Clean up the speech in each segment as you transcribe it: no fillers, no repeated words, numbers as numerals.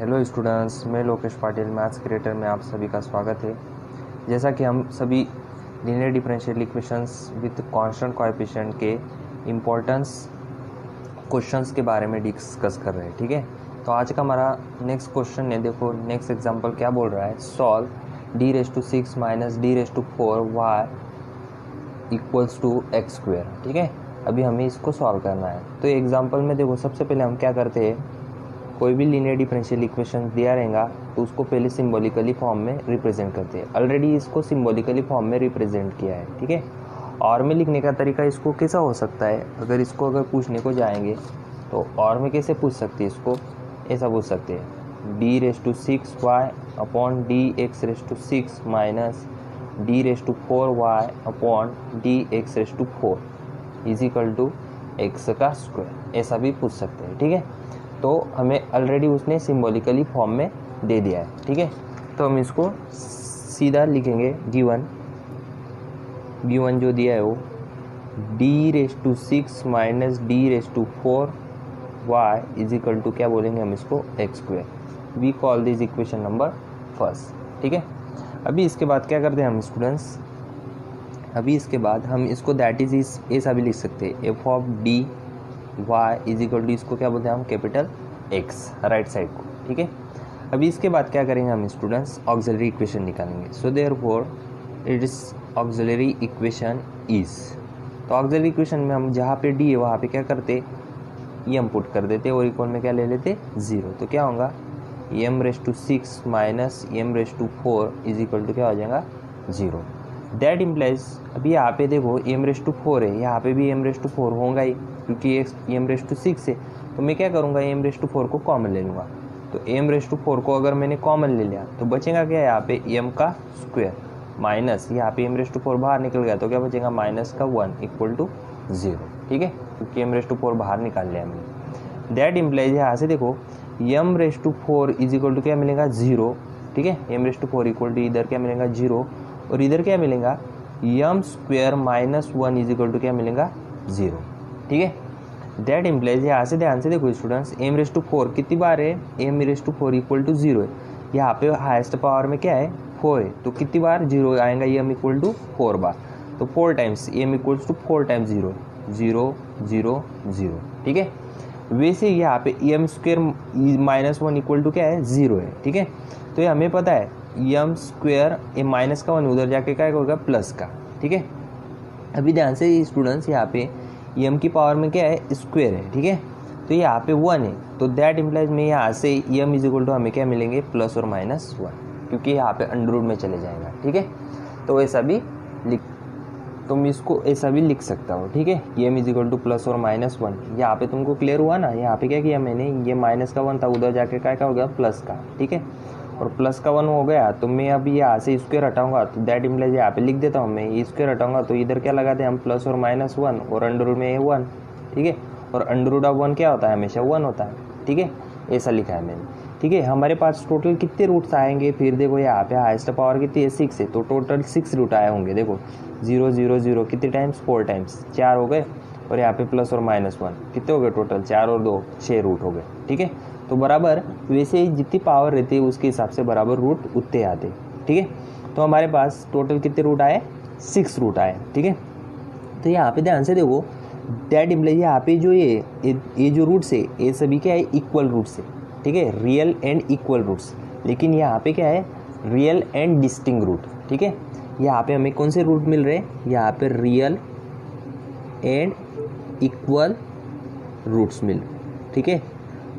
Hello students, मैं Lokesh Patil maths creator में आप सभी का स्वागत है। जैसा कि हम सभी linear differential equations with constant coefficient के इम्पोर्टेंस क्वेश्चंस के बारे में डिस्कस कर रहे हैं, ठीक है। तो आज का हमारा नेक्स्ट क्वेश्चन है, देखो नेक्स्ट एग्जांपल क्या बोल रहा है। Solve d⁻6 - d⁻4 y equals to x square, ठीक है। अभी हमें इसको सॉल्व करना है। तो एग्जांपल में देखो, सबसे पहले हम क्या करते हैं, कोई भी लीनियर डिफरेंशियल इक्वेशन दिया रहेगा तो उसको पहले सिंबॉलिकली फॉर्म में रिप्रेजेंट करते हैं। ऑलरेडी इसको सिंबॉलिकली फॉर्म में रिप्रेजेंट किया है, ठीक है। और में लिखने का तरीका इसको कैसा हो सकता है, अगर पूछने को जाएंगे तो और में कैसे पूछ सकते हैं इसको, ऐसा पूछ सकते हैं d⁻6y upon dx⁻6 minus d⁻4y upon dx⁻4 is equal to x का स्क्वायर, ऐसा भी पूछ सकते हैं, ठीक है। तो हमें ऑलरेडी उसने सिंबॉलिकली फॉर्म में दे दिया है, ठीक है। तो हम इसको सीधा लिखेंगे, गिवन जो दिया है वो d⁻6 minus d⁻4 y is equal to क्या बोलेंगे हम इसको, x square. We call this equation number first, ठीक है। अभी इसके बाद क्या करते हैं हम स्टूडेंट्स, अभी इसके बाद हम इसको दैट इज ऐसा भी लिख सकते हैं, f of d y is equal to, इसको क्या बोलते हैं हम, कैपिटल x, राइट साइड को, ठीक है। अभी इसके बाद क्या करेंगे हम स्टूडेंट्स, ऑक्सिलरी इक्वेशन निकालेंगे। So therefore it is auxiliary equation is, तो ऑक्सिलरी इक्वेशन में हम जहाँ पे d है वहाँ पे क्या करते, m पुट कर देते और इक्वल में क्या ले लेते, 0। तो क्या होगा, m⁻6 minus m⁻4 is equal to क्या हो जाएगा, 0। दैट इम्प्लाइज, अभी यहाँ पे देखो m⁻4 है, यहाँ पे भी m⁻4 होगा ही, क्योंकि m⁻6 है। तो मैं क्या करूँगा, m⁻4 को कॉमन ले लूँगा। तो m⁻4 को अगर मैंने कॉमन ले लिया तो बचेगा क्या, यहाँ पे m का स्क्वायर माइनस, यहाँ पे m⁻4 बाहर निकल गया तो क्या बचेगा, माइनस का 1 इक्वल टू 0, ठीक है, क्योंकि m⁻4 बाहर निकाल लिया हमने। दैट इम्प्लाइज, यहाँ से देखो m⁻4 इज इक्वल टू क्या मिलेगा, 0, ठीक है। m⁻4 इक्वल टू इधर क्या मिलेगा, 0, और इधर क्या मिलेगा, m square minus 1 is equal to क्या मिलेगा, 0, ठीक है। दैट इम्प्लाइज, यहाँ से ध्यान से देखो स्टूडेंट्स, m⁻4 कितनी बार है, m⁻4 इक्वल टू 0 है। यहाँ पे हाईएस्ट पावर में क्या है, 4 है, तो कितनी बार 0 आएगा, m इक्वल टू 4 बार, तो 4 times m equals to 4 times 0, 0 0 0, ठीक है। वैसे यहाँ पे m square minus 1 equal to क्या है, 0 है, ठीक है। तो ये हमें पता है m स्क्वायर, ये माइनस का 1 उधर जाके क्या होगा, प्लस का, ठीक है। अभी ध्यान से स्टूडेंट्स, यहाँ पे m की पावर में क्या है, स्क्वायर है, ठीक है। तो यहाँ पे 1 है, तो दैट इम्प्लाइज में यहाँ से m इज इक्वल टू हमें क्या मिलेंगे, प्लस और माइनस 1, क्योंकि यहाँ पे अंडर रूट में चले जाएगा, ठीक है। तो ऐसा भी तुम इसको ऐसा भी लिख सकता हो, ठीक है। m is equal two plus और माइनस 1, यहाँ पे तुमको क्लियर हुआ ना। यहाँ पे क्या किया मैंने, ये माइनस का 1 था, उधर जाके क्या हो गया, प्लस का, ठीक है। और प्लस का 1 हो गया, तो मैं अभी यहाँ से स्क्वायर हटाऊंगा, तो दैट इम्प्लाइज यहाँ पे लिख देता हूँ मैं, ये स्क्वायर हटाऊंगा तो इधर क्या लगाते हैं हम, प्लस और माइनस 1, और अंडर रूट में 1, ठीक है। और अंडर रूट ऑफ 1 क्या होता है, हमेशा 1 होता है, ठीक है। ऐसा लिखा है मैंने, ठीक है। हमारे पास टोटल कितने रूट्स आएंगे, फिर देखो यहाँ पे हाईएस्ट पावर कितनी है, 6 है, तो टोटल 6 रूट आए होंगे। देखो 0 0 0 कितने टाइम्स, 4 टाइम्स, 4 हो गए, और यहाँ पे प्लस और माइनस 1 कितने हो गए, टोटल 4 और 2 6 रूट हो गए, ठीक है। तो बराबर वैसे ही जितनी पावर रहती है उसके हिसाब से बराबर रूट उतने आते, ठीक है। तो हमारे पास टोटल कितने रूट आए, 6 रूट आए, ठीक है। तो यहाँ पे ध्यान से देखो, दैट इम्प्लाइज यहाँ पे जो ये जो रूट्स है, ये सभी क्या है, इक्वल रूट्स है, ठीक है, रियल एंड इक्वल रूट्स। लेकिन यहाँ पे क्या है, रियल एंड डिस्टिंक्ट रूट, ठीक है। यहाँ पे हमें कौन से रूट मिल रहे हैं, यहाँ पे रियल एंड इक्वल रूट्स मिल, ठीक है।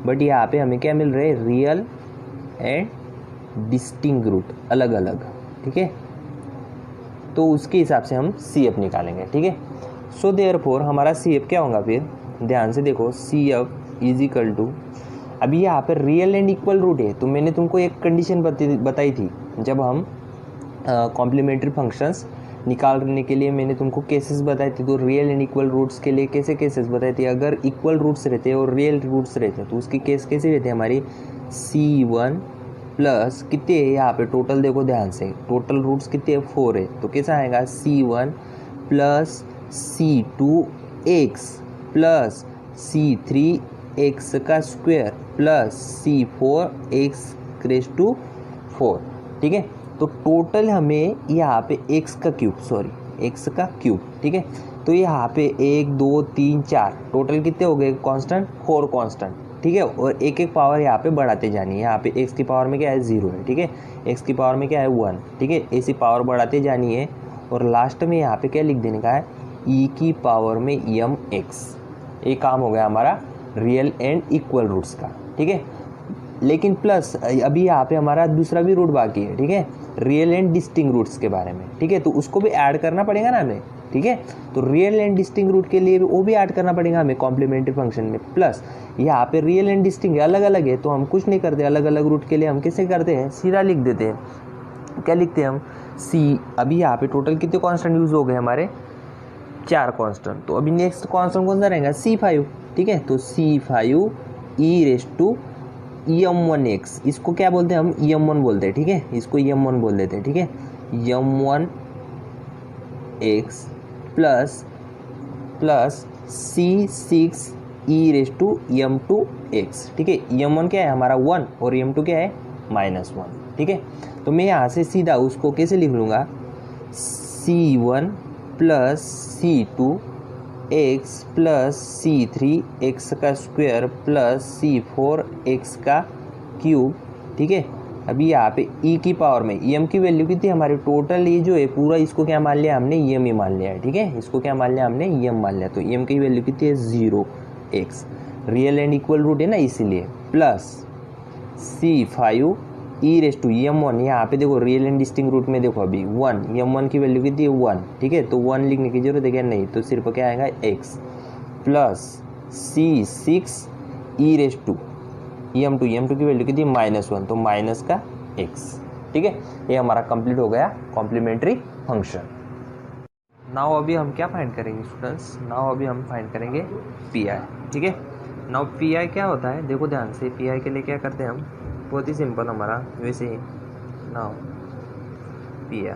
बट यहाँ पे हमें क्या मिल रहे हैं, रियल एंड डिस्टिंक्ट रूट, अलग अलग, ठीक है। तो उसके हिसाब से हम CF निकालेंगे, ठीक है। सो देयरफॉर हमारा CF क्या होगा, फिर ध्यान से देखो, CF इज इक्वल टू, अभी यहाँ पे रियल एंड इक्वल रूट है, तो मैंने तुमको एक कंडीशन बताई थी, जब हम कॉम्प्लीमेंट्री फंक्शंस निकालने के लिए मैंने तुमको केसेस बताए थे। तो रियल एंड इक्वल रूट्स के लिए कैसे केसेस बताए थे, अगर इक्वल रूट्स रहते हैं और रियल रूट्स रहते हैं तो उसकी केस कैसे रहते हैं, हमारी C1 प्लस कितने है, यहाँ पे टोटल देखो ध्यान से, टोटल रूट्स कितने, 4 है, तो कैसा आएगा, C1 plus C2x plus C3 x का स्क्वायर प्लस C4x⁴, ठीक है। तो टोटल हमें यहाँ पे एक्स का क्यूब, ठीक है। तो यहाँ पे 1 2 3 4 टोटल कितने हो गए कांस्टेंट, 4 कांस्टेंट, ठीक है। और एक एक पावर यहाँ पे बढ़ाते जानी है। यहाँ पे एक्स की पावर में क्या है 0 है, ठीक है। एक्स की पावर में क्या है 1, ठीक है। ऐसी पावर बढ़ाते जानी है और लास्ट में यहाँ पे क्या लिख देने का है e की पावर में mx। ये काम हो गया हमारा रियल एंड इक्वल रूट्स का, ठीक है। लेकिन प्लस अभी यहाँ पे हमारा दूसरा भी रूट बाकी है, ठीक है, रियल एंड डिस्टिंक्ट रूट्स के बारे में, ठीक है। तो उसको भी ऐड करना पड़ेगा ना हमें, ठीक है। तो रियल एंड डिस्टिंक्ट रूट के लिए वो भी ऐड करना पड़ेगा हमें कॉम्प्लीमेंट्री फंक्शन में। प्लस यहाँ पे रियल एंड डिस्टिंक्ट अलग अलग है, तो हम कुछ नहीं करते, अलग अलग रूट के लिए हम कैसे करते हैं, सीधा लिख देते हैं। क्या लिखते हैं हम, सी। अभी यहाँ पे टोटल कितने कॉन्स्टेंट यूज हो गए हमारे, 4 कॉन्स्टेंट। तो अभी नेक्स्ट कॉन्स्टेंट कौन सा रहेगा, C5, ठीक है। तो C5 e⁻m1x, इसको क्या बोलते हैं हम, m1 बोलते हैं, ठीक है। इसको m1 बोल देते हैं, ठीक है। m1x प्लस C6 e⁻m2x, ठीक है। m1 क्या है हमारा 1 और m2 क्या है -1, ठीक है। तो मैं यहाँ से सीधा उसको कैसे लिख लूँगा, C1 plus C2 x plus C3 x का स्क्वायर प्लस C4 x का क्यूब, ठीक है। अभी यहाँ पे e की पावर में m की वैल्यू कितनी हमारी, टोटल ये जो है पूरा इसको क्या मान लिया हमने, m ही मान लिया है, ठीक है। इसको क्या मान लिया हमने, m मान लिया। तो m की वैल्यू कितनी है 0x, real and equal root है ना इसीलिए। प्लस C5 e⁻m1, यहाँ पे देखो रियल एंड डिस्टिंक्ट रूट में देखो अभी 1, m1 की वैल्यू कितनी है 1, ठीक है। तो 1 लिखने की जरूरत है क्या, नहीं। तो सिर्फ क्या आएगा x प्लस C6 e⁻m2 की वैल्यू कितनी है -1, तो माइनस का x, ठीक है। ये हमारा कंप्लीट हो गया कॉम्प्लीमेंट्री फंक्शन। नाउ अभी हम क्या फाइंड करेंगे स्टूडेंट्स, नाउ अभी हम फाइंड करेंगे PI, ठीक है। नाउ PI क्या होता है, देखो ध्यान से। PI के लिए क्या करते हैं हम, बहुत ही सिंपल हमारा वैसे ही। नाउ PI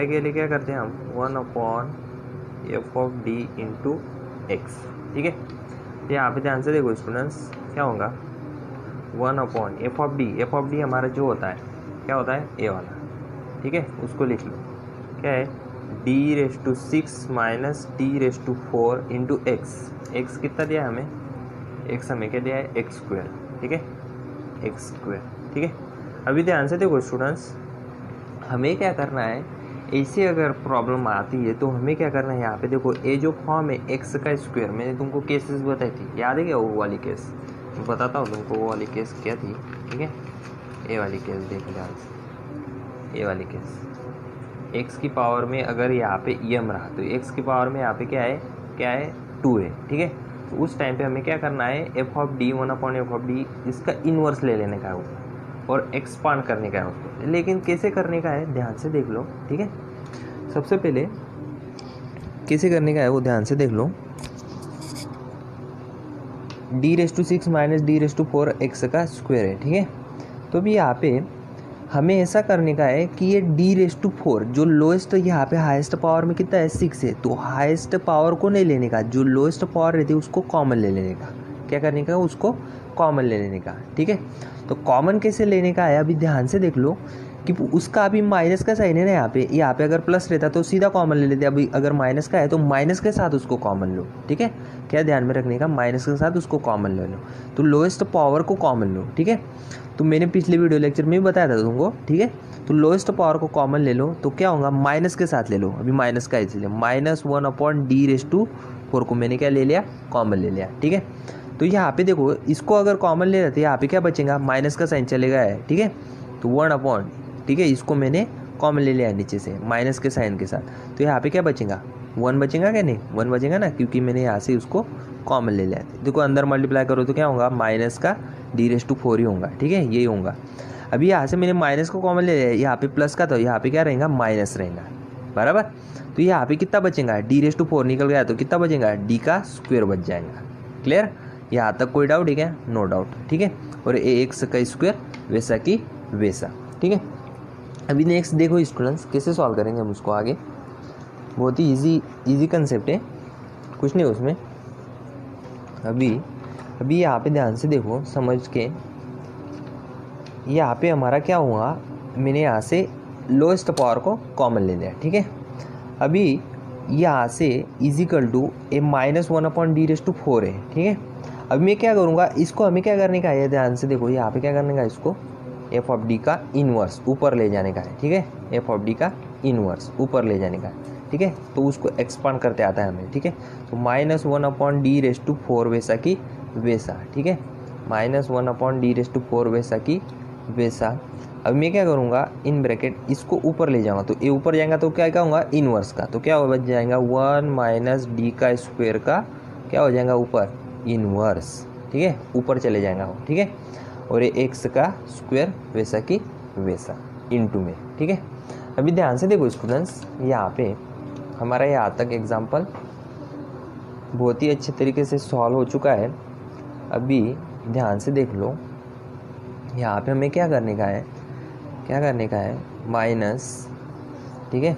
के लिए क्या करते हैं हम, 1/f(d) × x, ठीक है। यहाँ पे ध्यान से देखो स्टूडेंट्स, क्या होगा 1/f(d) हमारा जो होता है क्या होता है, a वाला, ठीक है। उसको लिख लो, क्या है d⁻6 - d⁻4 × x। x कितना दिया है हमें, x हमें क्या दिया है x², ठीक है, x², ठीक है। अभी ध्यान से देखो स्टूडेंट्स, हमें क्या करना है, ऐसे अगर प्रॉब्लम आती है तो हमें क्या करना है, यहाँ पे देखो ये जो फॉर्म है x का स्क्वायर, मैंने तुमको केसेस बताई थी, याद है क्या वो वाली केस, मैं बताता हूँ तुमको वो वाली केस क्या थी, ठीक है। ये वाली केस देखो ध्यान से, ये वाली केस x की पावर में अगर यहाँ पे m रहा तो x की पावर में यहाँ पे क्या है 2 है, ठीक है। तो उस टाइम पे हमें क्या करना है, f(d) 1/f(d) इसका इन्वर्स ले लेने का है और एक्सपांड करने का है उसको। लेकिन कैसे करने का है ध्यान से देख लो, ठीक है। सबसे पहले कैसे करने का है वो ध्यान से देख लो, d⁻6 - d⁻4 x का स्क्वायर है, ठीक है। तो भी यहाँ पे हमें ऐसा करने का है कि ये d⁻4 जो लोएस्ट यहाँ पे हाईएस्ट पावर में कितना है 6 है, तो हाईएस्ट पावर को नहीं लेने का, जो लोएस्ट पावर रहती है उसको कॉमन ले लेने का। क्या करने का, उसको कॉमन ले लेने का, ठीक है। तो कॉमन कैसे लेने का है, अभी ध्यान से देख लो कि उसका अभी माइनस का साइन है ना, यहाँ पे अगर प्लस रहता तो सीधा कॉमन ले लेते, अभी अगर माइनस का है तो माइनस के साथ उसको कॉमन लो, ठीक है। क्या ध्यान में रखने का, माइनस के साथ उसको कॉमन ले लो, तो लोएस्ट पावर को कॉमन लो, ठीक है। तो मैंने पिछले वीडियो लेक्चर में भी बताया था तुमको, ठीक है। तो लोएस्ट पावर को कॉमन ले लो, तो क्या होगा, माइनस के साथ ले लो, अभी माइनस का इसलिए -1/d⁻4 को मैंने क्या ले लिया, कॉमन ले लिया, ठीक है। तो यहाँ पे देखो इसको अगर कॉमन ले लेते यहाँ पे क्या बचेगा, माइनस का साइन चलेगा है, ठीक है। तो 1/, ठीक है, इसको मैंने कॉमन ले लिया नीचे से माइनस के साइन के साथ, तो यहाँ पे क्या बचेगा 1 बचेगा, क्या नहीं 1 बचेगा ना, क्योंकि मैंने यहाँ से उसको कॉमन ले लिया है। देखो अंदर मल्टीप्लाई करो तो क्या होगा, माइनस का d⁻4 ही होगा, ठीक है, यही होगा। अभी यहाँ से मैंने माइनस को कॉमन ले लिया, यहाँ पे प्लस का, तो यहाँ पे क्या रहेगा, माइनस रहेगा, बराबर। तो यहाँ पे कितना बचेगा, d⁻4 निकल गया तो कितना बचेगा, d का स्क्वायर बच जाएगा। क्लियर, यहाँ तक कोई डाउट है क्या, नो डाउट, ठीक है। और x का स्क्वायर वैसा कि वैसा, ठीक है। अभी नेक्स्ट देखो स्टूडेंट्स कैसे सॉल्व करेंगे हम उसको आगे, बहुत ही इजी कंसेप्ट है, कुछ नहीं उसमें। अभी अभी यहाँ पे ध्यान से देखो समझ के, यहाँ पे हमारा क्या हुआ, मैंने यहाँ से लोएस्ट पावर को कॉमन ले लिया, ठीक है। अभी यहाँ से इजिकल टू ए -1/d⁴ है, ठीक है। अब मैं क्या करूँगा, इसको हमें क्या करने का है, ध्यान से देखो यहाँ पे क्या करने का है, इसको एफ ऑफ डी का इनवर्स ऊपर ले जाने का है, ठीक है। एफ ऑफ डी का इनवर्स ऊपर ले जाने का है, ठीक है। तो उसको एक्सपांड करते आता है हमें, ठीक है। तो -1/d⁴ वैसा की वैसा, ठीक है। -1/d⁴ वैसा की वैसा। अब मैं क्या करूँगा, इन ब्रैकेट इसको ऊपर ले जाऊँगा, तो ये ऊपर जाएगा तो क्या कहूँगा, इनवर्स का, तो क्या बच जाएगा 1 - d का स्क्वायर का क्या हो जाएगा ऊपर, इनवर्स, ठीक है। ऊपर चले जाएगा वो, ठीक है। और ये एक्स का स्क्वायर वैसा की वैसा इनटू में, ठीक है। अभी ध्यान से देखो स्टूडेंट्स, यहाँ पे हमारा यहाँ तक एग्जाम्पल बहुत ही अच्छे तरीके से सॉल्व हो चुका है। अभी ध्यान से देख लो, यहाँ पे हमें क्या करने का है, माइनस, ठीक है।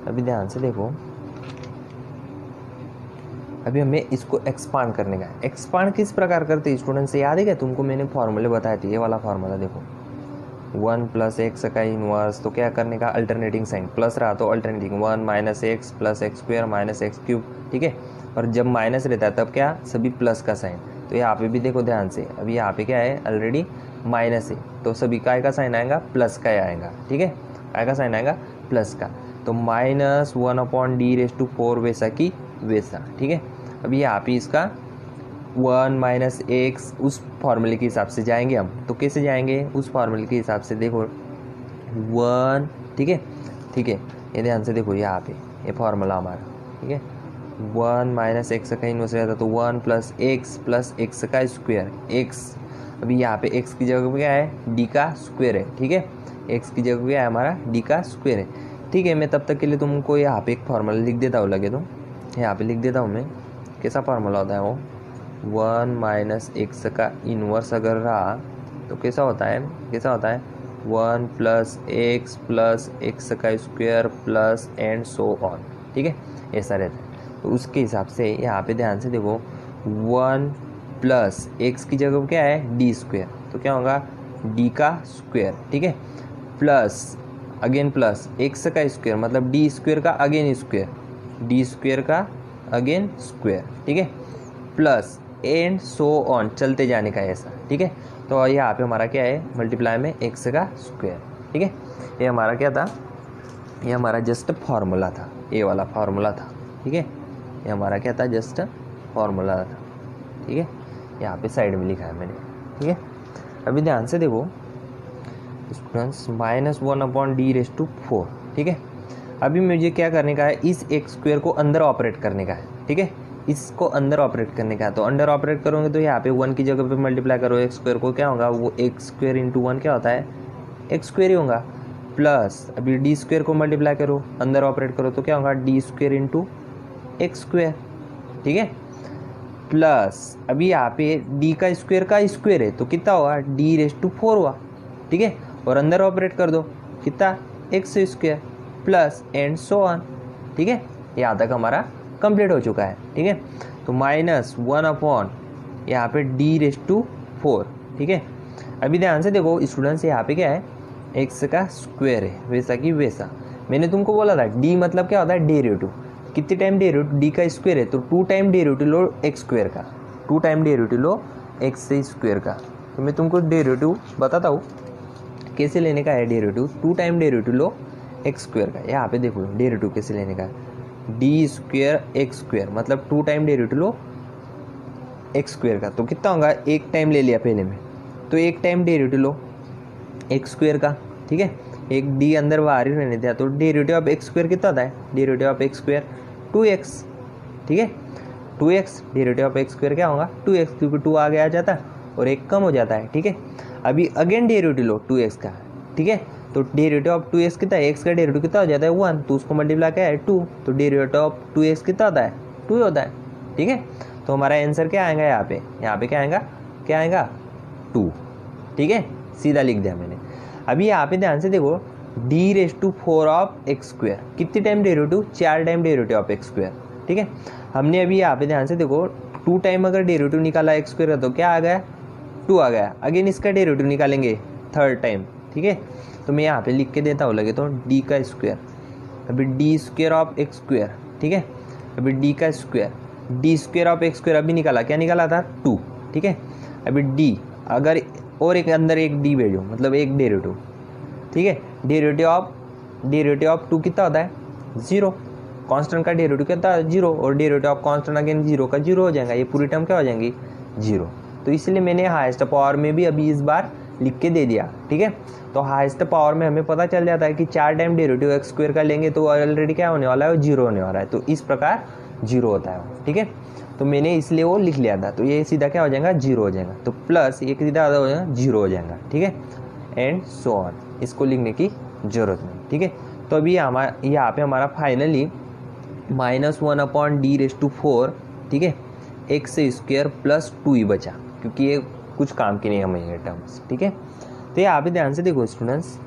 अभी ध्यान से देखो, अभी हमें इसको एक्सपांड करने का है। एक्सपांड किस प्रकार करते हैं स्टूडेंट्स, याद है क्या तुमको, मैंने फॉर्मूले बताए थे, ये वाला फॉर्मूला देखो, 1 + x का इनवर्स, तो क्या करने का, अल्टरनेटिंग साइन, प्लस रहा तो अल्टरनेटिंग 1 - x + x² - x³, ठीक है। और जब माइनस रहता है तब क्या, सभी प्लस का साइन। तो यहाँ पे भी देखो ध्यान से, अभी यहाँ पे क्या है, ऑलरेडी माइनस है, तो सभी काय का साइन आएगा, प्लस का आएगा, ठीक है। काय का साइन आएगा, प्लस का। तो -1/d⁴ वैसा की वैसा, ठीक है। अभी यहाँ पे इसका 1 - x उस फॉर्मूले के हिसाब से जाएंगे हम, तो कैसे जाएंगे, उस फॉर्मूले के हिसाब से देखो 1, ठीक है, ठीक है। ये ध्यान से देखो यहाँ पे ये फॉर्मूला हमारा, ठीक है। 1 - x का इनवर्स रहता तो 1 + x + x का स्क्वायर, x, अभी यहाँ पे x की जगह पे क्या है, d का स्क्वायर है, ठीक है। x की जगह पे क्या है हमारा, d का स्क्वायर है, ठीक है। मैं तब तक के लिए तुमको यहाँ पे एक फॉर्मूला लिख देता हूँ, लगे तो यहाँ पे लिख देता हूँ मैं, कैसा फार्मूला होता है वो, 1 - x का इनवर्स अगर रहा तो कैसा होता है, 1 + x + x का square plus and so on, ठीक है, ऐसा रहता है। तो उसके हिसाब से यहाँ पे ध्यान से देखो, 1 + x की जगह क्या है, d स्क्वायर, तो क्या होगा, d का स्क्वायर, ठीक है, प्लस अगेन प्लस x का स्क्वायर मतलब d स्क्वायर का अगेन स्क्वायर, d स्क्वायर का अगेन स्क्वायर, ठीक है, प्लस एंड सो ऑन, चलते जाने का ऐसा, ठीक है। तो यहाँ पे हमारा क्या है, मल्टीप्लाई में x का स्क्वायर, ठीक है। ये हमारा क्या था, ये हमारा जस्ट फार्मूला था, ये वाला फार्मूला था, ठीक है। ये हमारा क्या था, जस्ट फार्मूला था, ठीक है। यहाँ पे साइड में लिखा है मैंने, ठीक है। अभी ध्यान से देखो स्टूडेंट्स, -1/d⁴, ठीक है। अभी मुझे क्या करने का है, इस x स्क्वायर को अंदर ऑपरेट करने का है, ठीक है। इसको अंदर ऑपरेट करने का है, तो अंदर ऑपरेट करोगे तो यहाँ पे 1 की जगह पे मल्टीप्लाई करो x स्क्वायर को, क्या होगा, वो x स्क्वायर × 1 क्या होता है, x स्क्वायर ही होगा, प्लस अभी d स्क्वायर को मल्टीप्लाई करो, अंदर ऑपरेट करो तो क्या होगा, d स्क्वायर × x स्क्वायर, ठीक है। प्लस अभी यहाँ पे d का स्क्वायर है तो कितना होगा, d⁴ हुआ, ठीक है। और अंदर ऑपरेट कर दो, कितना, x square plus and so on, ठीक है। यहाँ तक हमारा कंप्लीट हो चुका है, ठीक है। तो -1/ यहाँ पे d⁴, ठीक है। अभी ध्यान से देखो स्टूडेंट्स, यहाँ पे क्या है, x का स्क्वायर है वैसा की वैसा। मैंने तुमको बोला था d मतलब क्या होता है, डेरिवेटिव, कितने टाइम डेरिवेटिव, d का स्क्वायर है तो 2 टाइम डेरिवेटिव लो x स्क्वायर का, 2 टाइम डेरिवेटिव लो x स्क्वायर का। तो मैं तुमको डेरिवेटिव बताता हूँ कैसे लेने का है, डेरिवेटिव 2 टाइम डेरिवेटिव लो x स्क्वायर का। यहाँ पे देखो डेरिवेटिव कैसे लेने का है, d स्क्वायर x स्क्वायर मतलब 2 टाइम डेरिवेटिव लो x स्क्वायर का, तो कितना होगा, एक टाइम ले लिया पहले में, तो एक टाइम डेरिवेटिव लो x स्क्वायर का, ठीक है। एक d अंदर बाहर ही रहने दिया, तो डेरिवेटिव ऑफ x स्क्वायर कितना होता है, derivative of x square 2x, ठीक है, 2x, derivative of x square क्या होगा, 2x, क्योंकि 2 आगे आ जाता है और एक कम हो जाता है, ठीक है। अभी अगेन डेरिवेटिव लो 2x का, ठीक है, तो डेरिवेटिव ऑफ 2x कितना है, x का डेरिवेटिव कितना हो जाता है 1, तो उसको मल्टीप्लाई क्या है 2, तो डेरिवेटिव ऑफ 2x कितना होता है, 2 होता है, ठीक है। तो हमारा आंसर क्या आएगा, यहाँ पे क्या आएगा 2, ठीक है, सीधा लिख दिया मैंने। अभी यहाँ पे ध्यान से देखो, d⁴ ऑफ x स्क्वायर कितनी time derivative, 4 time derivative of x square, ठीक है। हमने अभी यहाँ पे ध्यान से देखो 2 टाइम अगर डेरिवेटिव निकाला एक्स स्क्वायर का तो क्या आ गया 2 आ गया। अगेन इसका डेरिवेटिव निकालेंगे थर्ड टाइम, ठीक है। तो मैं यहाँ पे लिख के देता हूँ लगे तो डी का स्क्वायर, अभी D square of x square, ठीक है। अभी डी का square, D square of x square अभी निकाला, क्या निकाला था 2, ठीक है। अभी डी अगर और एक अंदर एक डी भेजो मतलब एक डेरिवेटिव, ठीक है। डेरिवेटिव ऑफ 2 कितना होता है 0, कांस्टेंट का डेरिवेटिव कितना है 0 और डेरिवेटिव ऑफ कांस्टेंट अगेन 0 का 0 हो जाएगा, ये पूरी टर्म क्या हो जाएंगी 0। तो इसलिए मैंने हाईएस्ट पावर में भी अभी इस बार लिख के दे दिया, ठीक है। तो हाईएस्ट पावर में हमें पता चल जाता है कि 4 टाइम डेरिवेटिव एक्स स्क्वायर का लेंगे तो ऑलरेडी क्या होने वाला है 0 होने वाला है, तो इस प्रकार 0 होता है, ठीक है। तो मैंने इसलिए वो लिख लिया था, तो ये सीधा क्या हो जाएगा 0 हो जाएगा, तो प्लस ये सीधा हो जाएगा 0 हो जाएगा, ठीक है। एंड सो ऑन, इसको लिखने की जरूरत नहीं, ठीक है। तो अभी यहाँ पे हमारा फाइनली -1/d⁴, ठीक है, एक्स स्क्वायर प्लस 2 बचा, क्योंकि ये कुछ काम की नहीं हमें ये टर्म्स, ठीक है। तो यहाँ पे ध्यान से देखो स्टूडेंट्स,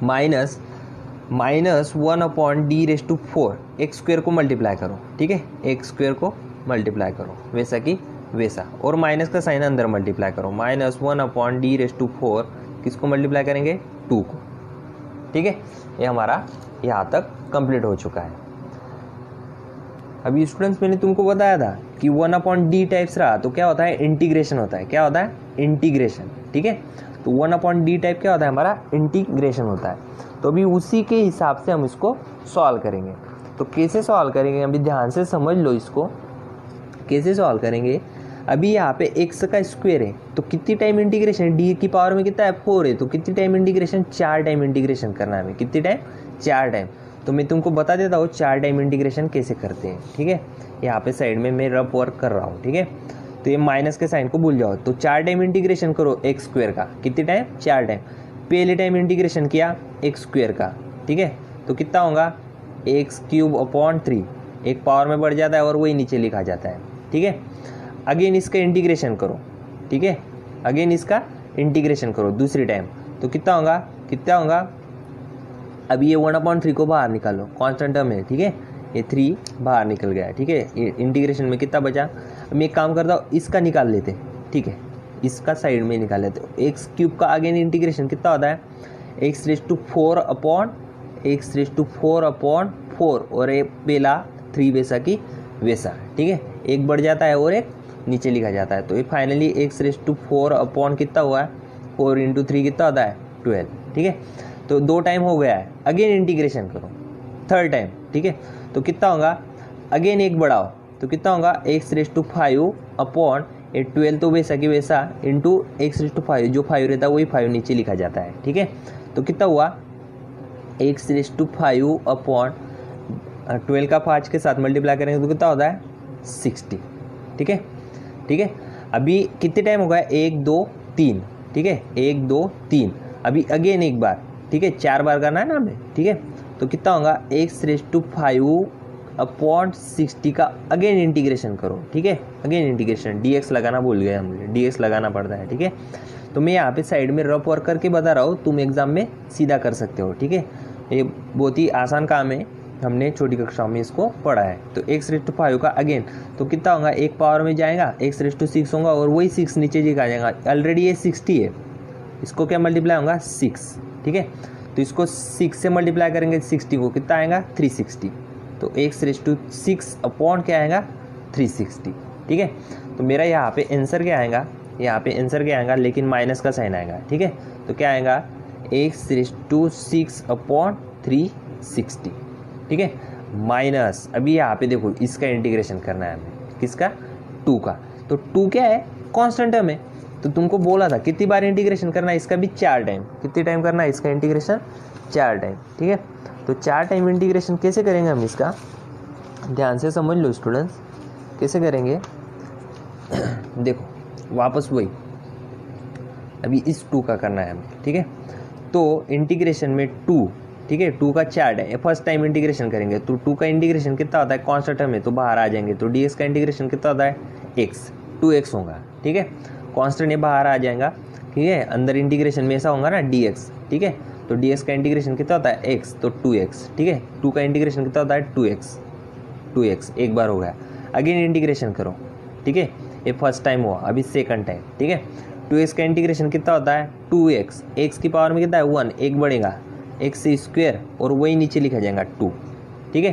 -1/d⁴ एक्स स्क्वायर को मल्टीप्लाई करो, ठीक है, एक्स स्क्वायर को मल्टीप्लाई करो वैसा कि वैसा, और माइनस का साइन अंदर मल्टीप्लाई करो, -1/d⁴ किसको मल्टीप्लाई करेंगे 2 को, ठीक है। ये हमारा यहाँ तक कंप्लीट हो चुका है। अभी स्टूडेंट्स मैंने तुमको बताया था कि 1/d टाइप्स रहा तो क्या होता है इंटीग्रेशन होता है, क्या होता है इंटीग्रेशन, ठीक है। तो 1/d टाइप क्या होता है हमारा इंटीग्रेशन होता है। तो अभी उसी के हिसाब से हम इसको सॉल्व करेंगे। तो कैसे सॉल्व करेंगे अभी ध्यान से समझ लो इसको, कैसे सॉल्व करेंगे। अभी यहाँ पे x का स्क्वायर है तो कितनी टाइम इंटीग्रेशन, d की पावर में कितना है 4 है, तो कितनी टाइम इंटीग्रेशन 4 टाइम इंटीग्रेशन करना है हमें, कितनी टाइम 4 टाइम। तो मैं तुमको बता देता हूँ 4 टाइम इंटीग्रेशन कैसे करते हैं, ठीक है। यहाँ पे साइड में मैं रफ वर्क कर रहा हूँ, ठीक है। तो ये माइनस के साइन को भूल जाओ, तो 4 टाइम इंटीग्रेशन करो एक्स स्क्वायर का, कितने टाइम 4 टाइम। पहले टाइम इंटीग्रेशन किया एक्स स्क्वायर का, ठीक है, तो कितना होगा x³ एक पावर में बढ़ जाता है और वही नीचे लिखा जाता है, ठीक है। अगेन इसका इंटीग्रेशन करो, ठीक है, अगेन इसका इंटीग्रेशन करो दूसरी टाइम, तो कितना होगा अब ये 1/3 को बाहर निकालो, कांस्टेंट टर्म है, ठीक है, ये 3 बाहर निकल गया, ठीक है। ये इंटीग्रेशन में कितना बचा, मैं एक काम करता हूँ इसका निकाल लेते, ठीक है, इसका साइड में निकाल लेते। x³ का अगेन इंटीग्रेशन कितना होता है x⁴/4 और एक पहला 3 वैसा की वैसा, ठीक है, एक बढ़ जाता है और एक नीचे लिखा जाता है। तो ये फाइनली x⁴ कितना हुआ है 4 × 3 कितना होता है 12, ठीक है। तो 2 टाइम हो गया है, अगेन इंटीग्रेशन करो थर्ड टाइम, ठीक है, तो कितना होगा अगेन एक बढ़ाओ तो कितना होगा x⁵ तो वैसा कि वैसा इंटू x⁵, जो 5 रहता है वही 5 नीचे लिखा जाता है, ठीक है। तो कितना हुआ x⁵/12 का 5 के साथ मल्टीप्लाई करेंगे तो कितना होता है 60, ठीक है, ठीक है। अभी कितने टाइम होगा 1 2 3, ठीक है, 1 2 3, अभी अगेन एक बार, ठीक है, 4 बार करना है ना हमें, ठीक है। तो कितना होगा x⁵/60 का अगेन इंटीग्रेशन करो, ठीक है, अगेन इंटीग्रेशन, dx लगाना भूल गए हम, dx लगाना पड़ता है, ठीक है। तो मैं यहाँ पे साइड में रफ वर्क करके बता रहा हूँ, तुम एग्जाम में सीधा कर सकते हो, ठीक है। ये बहुत ही आसान काम है, हमने छोटी कक्षाओं में इसको पढ़ा है। तो x⁵ का अगेन तो कितना होगा एक पावर में जाएगा x⁵6 होगा और वही 6 नीचे जी आ जाएगा, ऑलरेडी ये 60 है, इसको क्या मल्टीप्लाई होगा 6, ठीक है। तो इसको 6 से मल्टीप्लाई करेंगे 60 को कितना आएगा 360, तो x⁵6 क्या आएगा 360, ठीक है। तो मेरा यहाँ पे आंसर क्या आएगा, यहाँ पे आंसर क्या आएगा लेकिन माइनस का साइन आएगा, ठीक है। तो क्या आएगा x⁵6/360, ठीक है, माइनस अभी यहाँ पे देखो इसका इंटीग्रेशन करना है हमें, किसका 2 का। तो 2 क्या है कांस्टेंट टर्म है, तो तुमको बोला था कितनी बार इंटीग्रेशन करना है, इसका भी 4 टाइम, कितनी टाइम करना है इसका इंटीग्रेशन 4 टाइम, ठीक है। तो 4 टाइम इंटीग्रेशन कैसे करेंगे हम इसका, ध्यान से समझ लो स्टूडेंट्स कैसे करेंगे। देखो वापस वही अभी इस 2 का करना है हमें, ठीक है। तो इंटीग्रेशन में 2, ठीक है, 2 का 4 टाइम फर्स्ट टाइम इंटीग्रेशन करेंगे तो 2 का इंटीग्रेशन कितना होता है कांस्टेंट टर्म है तो बाहर आ जाएंगे, तो dx का इंटीग्रेशन कितना होता है x 2x होगा, ठीक है, कांस्टेंट ये बाहर आ जाएगा, ठीक है। अंदर इंटीग्रेशन में ऐसा होगा ना dx, ठीक है, तो dx का इंटीग्रेशन कितना होता है x तो 2x, ठीक है, 2 का इंटीग्रेशन कितना होता है 2x एक बार हो गया, अगेन इंटीग्रेशन करो ठीक है, ये फर्स्ट टाइम हुआ, अभी सेकंड टाइम, ठीक है। 2x का इंटीग्रेशन कितना होता है 2x, x की पावर में कितना है 1, एक बढ़ेगा x से स्क्वायर और वही नीचे लिखा जाएगा 2, ठीक है।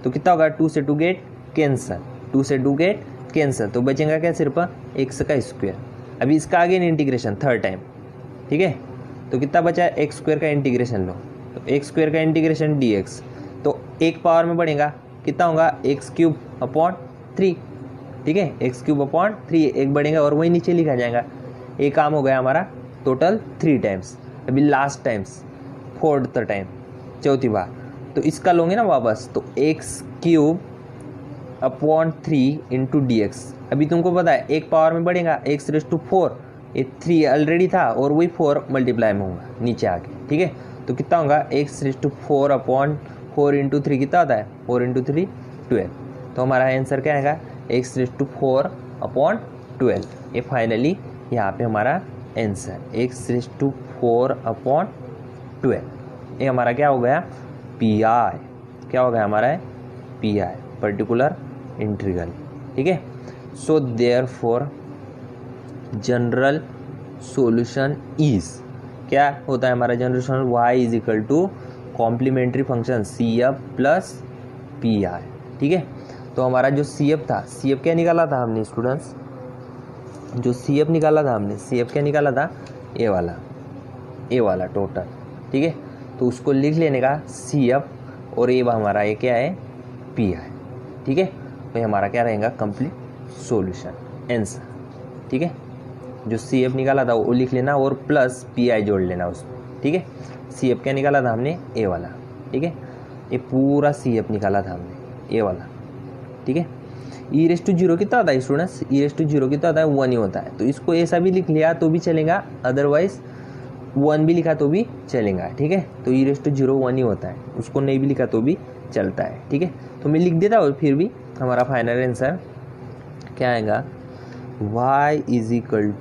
तो कितना होगा 2 से 2 गेट कैंसर, 2 से 2 गेट कैंसर, तो बचेगा क्या सिर्फ x का स्क्वायर। अभी इसका आगे इंटीग्रेशन थर्ड टाइम, ठीक है, तो कितना बचा एक्स स्क्वायर का इंटीग्रेशन लो, तो एक्स स्क्वायर का इंटीग्रेशन dx, तो एक पावर में बढ़ेगा कितना होगा एक्स क्यूब अपॉन 3, ठीक है, एक्स क्यूब अपॉन 3 एक बढ़ेगा और वही नीचे लिखा जाएगा। एक काम हो गया हमारा टोटल 3 टाइम्स। अभी लास्ट टाइम्स फोर्थ टाइम, चौथी बार, तो इसका लोगे ना वापस, तो x cube upon 3 into D x. अभी तुमको पता है एक पावर में बढ़ेगा एक्स रेस टू 4, ये 3 ऑलरेडी था और वही 4 मल्टीप्लाई में होगा नीचे आके, ठीक है। तो कितना होगा x raise to 4 upon 4 into 3 कितना होता है 4 इंटू 3 12। तो हमारा आंसर क्या आएगा एक्स रेस टू 4 अपॉन 12। ये फाइनली यहाँ पे हमारा answer x raise to 4 upon 12। ये हमारा क्या हो गया पी आई, क्या हो गया हमारा पी आई, पर्टिकुलर इंटीग्रल, ठीक है। So therefore general solution is, क्या होता है हमारा general solution y is equal to complementary function C F plus P I, ठीक है। तो हमारा जो सी एफ था, सी एफ क्या निकाला था हमने स्टूडेंट्स, जो सी एफ निकाला था हमने, सी एफ क्या निकाला था ए वाला टोटल, ठीक है। तो उसको लिख लेने का सी एफ और ए हमारा ये क्या है पी आई, ठीक है। तो ये हमारा क्या रहेगा कंप्लीट सॉल्यूशन आंसर, ठीक है। जो सी एफ निकाला था वो लिख लेना और प्लस पी आई जोड़ लेना उसमें, ठीक है। सी एफ क्या निकाला था हमने ए वाला, ठीक है, ये पूरा सी एफ निकाला था हमने ए वाला, ठीक है। ई रेस टू जीरो कितना होता है students, e raise to zero कितना होता है 1 ही होता है। तो इसको ऐसा भी लिख लिया तो भी चलेगा, अदरवाइज 1 भी लिखा तो भी चलेगा, ठीक है। तो ई रेस टू जीरो 1 ही होता है, उसको नहीं भी लिखा तो भी चलता है, ठीक है। तो मैं लिख देता हूँ, फिर भी हमारा फाइनल आंसर क्या आएगा y is equal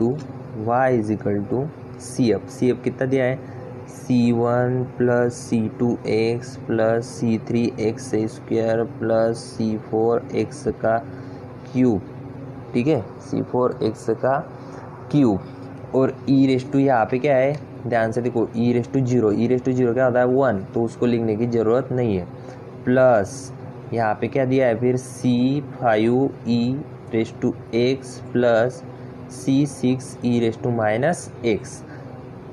to C F कितना दिया है c1 plus c2x plus c3x square plus c4x का क्यूब, ठीक है, c4x का क्यूब। और ई रेस टू यहाँ पे क्या है ध्यान से देखो, ई रेस टू जीरो क्या होता है 1, तो उसको लिखने की ज़रूरत नहीं है। प्लस यहाँ पे क्या दिया है फिर c5e raise to x plus c6 e raise to minus x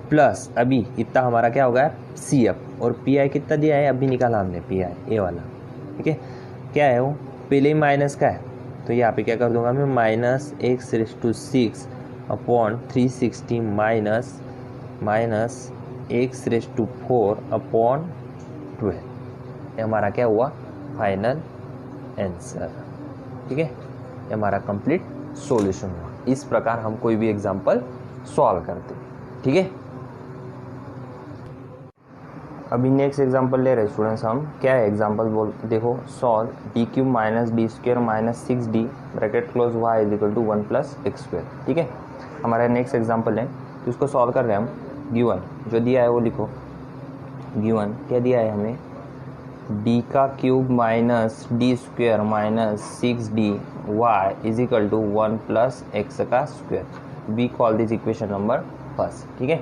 plus अभी इतना हमारा क्या होगा सी एफ, और पी आई कितना दिया है अभी निकाला हमने पी आई ए वाला, ठीक है। क्या है वो पहले ही माइनस का है, तो यहाँ पे क्या कर दूंगा मैं minus x raise to 6 upon 360 minus x raise to 4 upon 12। ये हमारा क्या हुआ फाइनल आंसर, ठीक है। ये हमारा कंप्लीट सॉल्यूशन हुआ। इस प्रकार हम कोई भी एग्जांपल सॉल्व करते हैं, ठीक है। अभी नेक्स्ट एग्जांपल ले रहे स्टूडेंट्स हम, क्या है एग्जांपल बोल देखो, solve D cube minus D square minus 6d bracket close y is equal to 1 plus x square, ठीक है। हमारा नेक्स्ट एग्जांपल है, तो उसको सॉल्व कर रहे हैं हम। गिवन जो दिया है वो लिखो, गिवन क्या दिया है हमें डी का cube minus D square minus 6d y is equal to 1 plus X का square. We call this equation number first, ठीक है।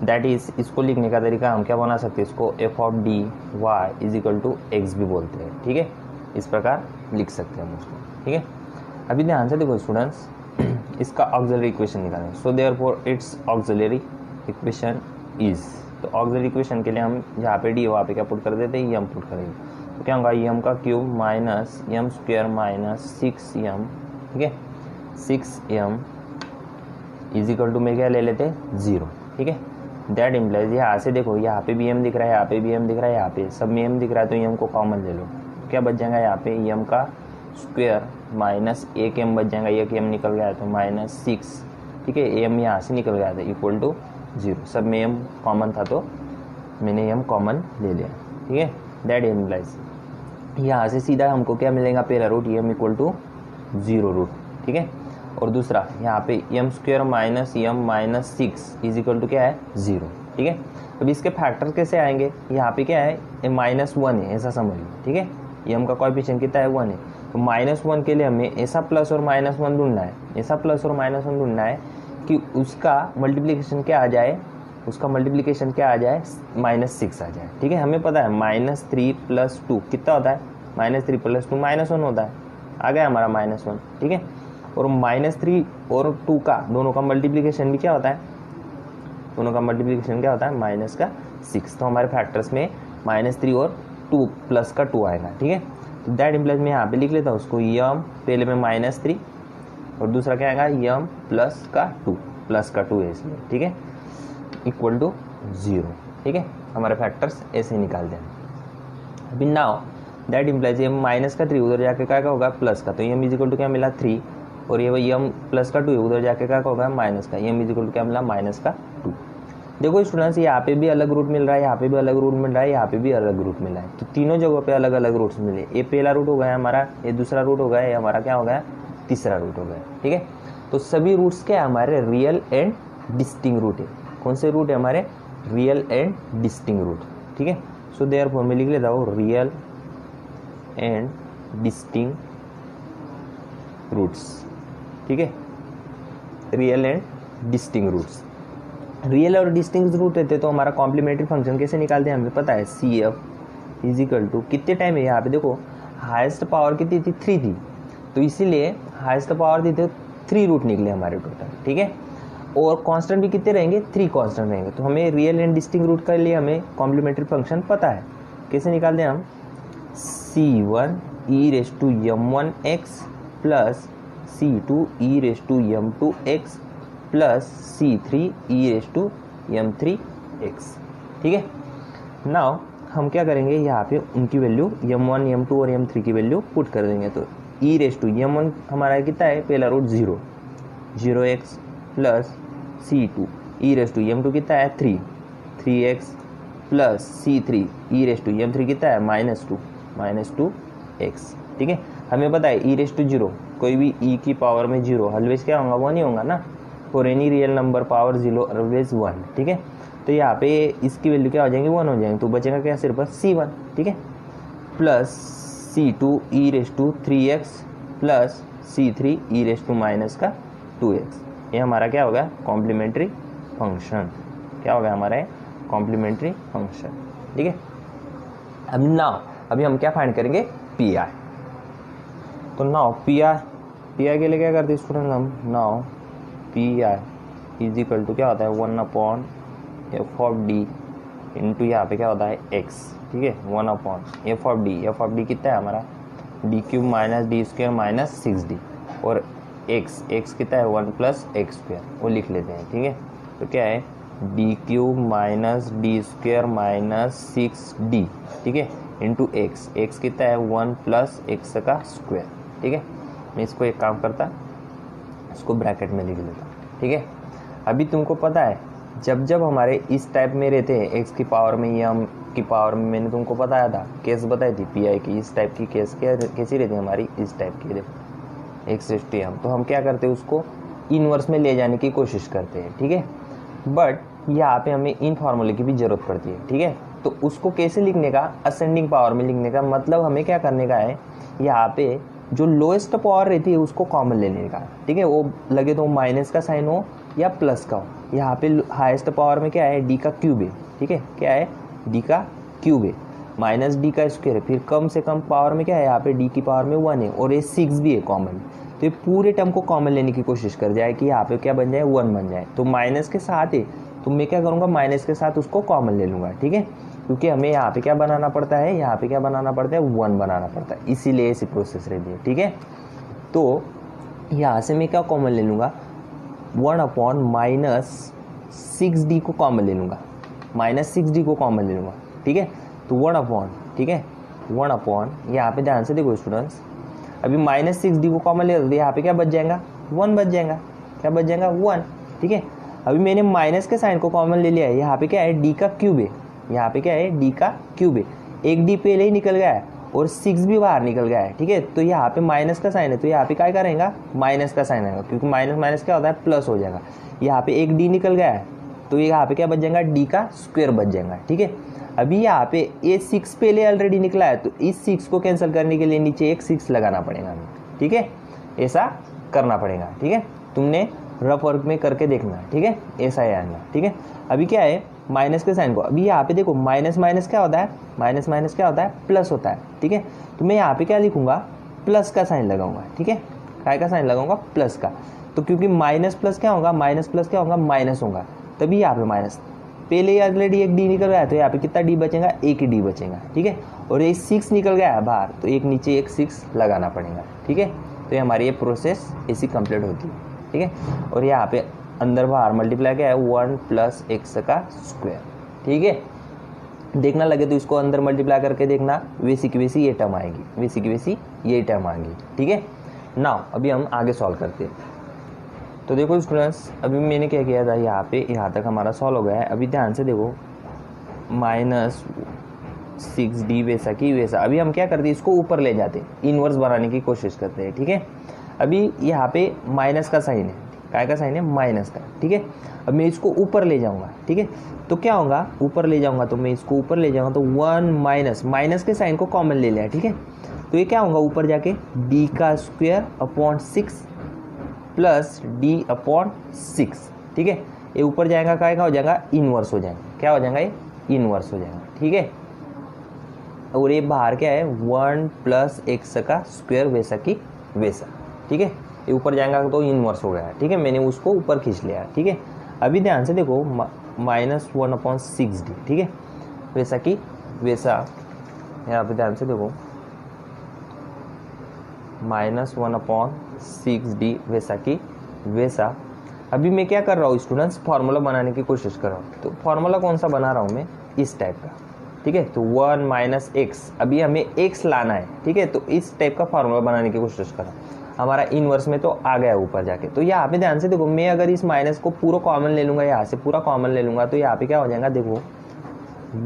दैट इज, इसको लिखने का तरीका हम क्या बना सकते हैं, इसको f of D y is equal to x भी बोलते हैं, ठीक है। इस प्रकार लिख सकते हैं हम उसको, ठीक है। अभी ध्यान से देखो स्टूडेंट्स, इसका ऑक्सिलरी इक्वेशन निकालें। So therefore it's auxiliary equation is, तो ऑक्सिलरी इक्वेशन के लिए हम जहाँ पे डी वहाँ पे क्या पुट कर देते हैं एम पुट करेंगे। तो क्या होगा एम का cube minus m square minus 6m, ठीक है, 6m इज इक्वल टू में क्या ले लेते हैं 0, ठीक है। दैट इम्प्लाइज, यहाँ से देखो यहाँ पे भी एम दिख रहा है, यहाँ पे भी एम दिख रहा है, यहाँ पे सब में एम दिख रहा है, तो एम को कॉमन ले लो, क्या बच जाएगा यहाँ पे एम का स्क्वायर माइनस 1m बच जाएगा, 1m निकल गया तो माइनस 6, ठीक है। एम यहाँ से निकल गया था इक्वल टू 0, सब में एम कॉमन था तो मैंने एम कॉमन ले लिया, ठीक है। दैट इम्प्लाइज यहाँ से सीधा हमको क्या मिलेगा पहला root m equal to 0 root, ठीक है। और दूसरा यहाँ पे m square minus m minus 6 is equal to क्या है 0, ठीक है। अब इसके फैक्टर कैसे आएंगे, यहाँ पे क्या है -1 है ऐसा समझ लो, ठीक है। m का कोएफिशिएंट कितना है 1 है, तो -1 के लिए हमें ऐसा प्लस और -1 ढूंढना है, ऐसा प्लस और -1 ढूंढना है कि उसका मल्टीप्लिकेशन क्या आ जाए, उसका मल्टीप्लिकेशन क्या आ जाए, -6 आ जाए। ठीक है, हमें पता है -3 + 2 कितना होता है, -3 + 2 -1 होता है, आ गया हमारा -1। ठीक है, और -3 और 2 का दोनों का मल्टीप्लिकेशन भी क्या होता है, दोनों का मल्टीप्लिकेशन क्या होता है -6। तो हमारे फैक्टर्स में -3 और 2 प्लस का 2 आएगा। ठीक है, तो दैट इम्प्लाइज मैं यहाँ पे लिख लेता हूँ उसको यम, पहले में -3 और दूसरा क्या आएगा यम प्लस का 2 है इसलिए। ठीक है, इक्वल टू 0। ठीक है, हमारे फैक्टर्स ऐसे ही निकालते हैं। अभी नाउ दैट इम्प्लाइज यम -3 उधर जाके क्या होगा प्लस का, तो यम इज इक्वल टू क्या मिला 3, और ये यम प्लस का 2 उधर जाके क्या होगा माइनस का, यम इज इक्वल टू क्या मिला -2। देखो स्टूडेंट्स, यहाँ पे भी अलग रूट मिल रहा है, यहाँ पे भी अलग रूट मिल रहा है, यहाँ पे भी अलग रूट मिला है, तो तीनों जगहों पे अलग अलग रूट्स मिले। ये पहला रूट हो गया हमारा, ये दूसरा रूट हो गया, ये हमारा क्या हो गया तीसरा रूट हो गया। ठीक है, तो सभी रूट्स क्या है हमारे रियल एंड डिस्टिंग रूट है। कौन से रूट है हमारे रियल एंड डिस्टिंग रूट। ठीक है, सो देयरफॉर मैं लिख लेता हूँ रियल एंड डिस्टिंग रूट्स। ठीक है, real and distinct roots, real और डिस्टिंक्ट रूट रहते तो हमारा कॉम्प्लीमेंट्री फंक्शन कैसे निकालते हैं हमें पता है, CF इज इक्वल टू कितने टाइम है, यहाँ पे देखो हाईएस्ट पावर कितनी थी 3 थी, तो इसीलिए हाईएस्ट पावर थी तो 3 रूट निकले हमारे टोटल। ठीक है, और कांस्टेंट भी कितने रहेंगे 3 कांस्टेंट रहेंगे, तो हमें रियल एंड डिस्टिंक्ट रूट के लिए हमें कॉम्प्लीमेंट्री फंक्शन पता है, कैसे निकालते हैं हम, C1 e⁻m1x plus C2 e⁻m2x plus C3 e⁻m3x। ठीक है, नाउ हम क्या करेंगे, यहाँ पे उनकी वैल्यू m1 m2 और m3 की वैल्यू पुट कर देंगे, तो e⁻m1 हमारा कितना है, पहला root 0x plus C2 e⁻m2 कितना है 3x प्लस C3 e⁻m3 कितना है -2x। ठीक है, हमें पता है e⁻0 कोई भी e की पावर में 0 ऑलवेज क्या होगा 1 ही होगा ना, for any real number power 0 always 1। ठीक है, तो यहाँ पे इसकी वैल्यू क्या हो जाएंगे 1 हो जाएंगे, तो बचेगा क्या सिर्फ C1। ठीक है, plus C2 e⁻3x plus C3 e⁻2x। ये हमारा क्या होगा कॉम्प्लीमेंट्री फंक्शन, क्या होगा हमारा कॉम्प्लीमेंट्री फंक्शन। ठीक है, अब नाउ अभी हम क्या फाइंड करेंगे PI। तो नाउ PI के लिए क्या करते हैं स्टूडेंट हम, now PI is equal to क्या होता है 1/f(d) इंटू यहाँ पे क्या होता है x। ठीक है, 1/f(d) कितना है हमारा d³ minus d² minus 6d, और x कितना है 1 + x², वो लिख लेते हैं। ठीक है, तो क्या है d³ minus d² minus 6d। ठीक है, इंटू x कितना है 1 + x²। ठीक है, मैं इसको एक काम करता, इसको ब्रैकेट में लिख लेता। ठीक है, अभी तुमको पता है जब जब हमारे इस टाइप में रहते हैं x की पावर में या m की पावर में, मैंने तुमको बताया था केस बताई थी PI की, इस टाइप की केस कैसी रहती है हमारी, इस टाइप की देखो x⁻m, तो हम क्या करते हैं उसको इनवर्स में ले जाने की कोशिश करते हैं। ठीक है, बट यहाँ पे हमें इन फार्मूले की भी जरूरत पड़ती है। ठीक है, तो उसको कैसे लिखने का, असेंडिंग पावर में लिखने का, मतलब हमें क्या करने का है, यहाँ पे जो लोएस्ट पावर रहती है उसको कॉमन लेने का। ठीक है, वो लगे तो माइनस का साइन हो या प्लस का हो। यहाँ पे हाईएस्ट पावर में क्या है d³ है। ठीक है, क्या है d³ है, माइनस d², है, फिर कम से कम पावर में क्या है यहाँ पे d की पावर में 1 है, और ये 6 भी है कॉमन, तो ये पूरे टर्म को कॉमन लेने की कोशिश कर जाए कि यहाँ पे क्या बन जाए 1 बन जाए, तो माइनस के साथ है, तो मैं क्या करूँगा माइनस के साथ उसको कॉमन ले लूँगा। ठीक है, क्योंकि हमें यहाँ पे क्या बनाना पड़ता है, यहाँ पे क्या बनाना पड़ता है 1 बनाना पड़ता है, इसीलिए ऐसी प्रोसेस रहती है। ठीक है, तो यहाँ से मैं क्या कॉमन ले लूँगा 1/-6d को कॉमन ले लूँगा, -6d को कॉमन ले लूँगा। ठीक है, तो 1/, ठीक है 1/, यहाँ पे ध्यान से देखो स्टूडेंट्स, अभी -6d को कॉमन ले तो यहाँ पे क्या बच जाएगा 1 बच जाएगा, क्या बच जाएगा 1। ठीक है, अभी मैंने माइनस के साइन को कॉमन ले लिया है, यहाँ पे क्या है d³ है, यहाँ पे क्या है d³ है, एक d पहले ही निकल गया है और 6 भी बाहर निकल गया है। ठीक है, तो यहाँ पे माइनस का साइन है, तो यहाँ पे क्या करेगा माइनस का साइन आएगा, क्योंकि माइनस माइनस क्या होता है प्लस हो जाएगा। यहाँ पे एक d निकल गया है, तो यहाँ पे क्या बच जाएगा d² बच जाएगा। ठीक है, अभी यहाँ पे ये 6 पहले ऑलरेडी निकला है, तो इस 6 को कैंसिल करने के लिए नीचे एक 6 लगाना पड़ेगा हमें, ठीक है, ऐसा करना पड़ेगा, ठीक है। तुमने रफ वर्क में करके देखना, ठीक है, ऐसा है आना, ठीक है। अभी क्या है, माइनस के साइन को, अभी यहाँ पे देखो माइनस माइनस क्या होता है, माइनस माइनस क्या होता है, प्लस होता है, ठीक है। तो मैं यहाँ पे क्या लिखूंगा, प्लस का साइन लगाऊंगा, ठीक है, काय का साइन लगाऊंगा, प्लस का। तो क्योंकि माइनस प्लस क्या होगा, माइनस प्लस क्या होगा, माइनस होगा, तभी यहाँ पे माइनस, पहले ऑलरेडी एक डी निकल गया है, तो यहाँ पे कितना डी बचेगा, एक ही डी बचेगा, ठीक है। और ये 6 निकल गया है बाहर, तो एक नीचे एक 6 लगाना पड़ेगा, ठीक है। तो ये हमारी ये प्रोसेस ऐसी कंप्लीट होती है, ठीक है। और यहाँ पे अंदर बाहर मल्टीप्लाई क्या है, 1 + x का स्क्वायर, ठीक है। देखना लगे तो इसको अंदर मल्टीप्लाई करके देखना, वैसी की वैसी ये टर्म आएगी, वैसी की वैसी ये टर्म आएगी, ठीक है। नाउ अभी हम आगे सॉल्व करते हैं। तो देखो स्टूडेंट्स, अभी मैंने क्या किया था, यहाँ पे यहाँ तक हमारा सॉल्व हो गया है। अभी ध्यान से देखो, -6d वैसा की वैसा। अभी हम क्या करते हैं, इसको ऊपर ले जाते हैं, इनवर्स बनाने की कोशिश करते हैं, ठीक है। अभी यहाँ पे माइनस का साइन है, काय का साइन है, माइनस का, ठीक है। अब मैं इसको ऊपर ले जाऊंगा, ठीक है। तो क्या होगा, ऊपर ले जाऊंगा, तो मैं इसको ऊपर ले जाऊंगा तो 1 माइनस के साइन को कॉमन ले लिया, ठीक है। तो ये क्या होगा, ऊपर जाके d का square upon 6 plus d upon 6, ठीक है। ये ऊपर जाएगा, काय का हो जाएगा, इनवर्स हो जाएगा, क्या हो जाएगा, ये इनवर्स हो जाएगा, ठीक है। और ये बाहर क्या है, 1 + x का स्क्वायर वैसा की वैसा, ठीक है। ये ऊपर जाएगा तो इनवर्स हो गया, ठीक है, मैंने उसको ऊपर खींच लिया, ठीक है। अभी ध्यान से देखो, -1/6d, ठीक है, वैसा की वैसा। यहाँ पे ध्यान से देखो, -1/6d वैसा की वैसा। अभी मैं क्या कर रहा हूँ स्टूडेंट्स, फार्मूला बनाने की कोशिश कर रहा हूँ। तो फार्मूला कौन सा बना रहा हूँ मैं, इस टाइप का, ठीक है। तो 1 - x, अभी हमें x लाना है, ठीक है। तो इस टाइप का फार्मूला बनाने की कोशिश कर रहा हूँ। हमारा इनवर्स में तो आ गया ऊपर जाके। तो यहाँ पे ध्यान से देखो, मैं अगर इस माइनस को पूरा कॉमन ले लूँगा, यहाँ से पूरा कॉमन ले लूँगा, तो यहाँ पे क्या हो जाएगा, देखो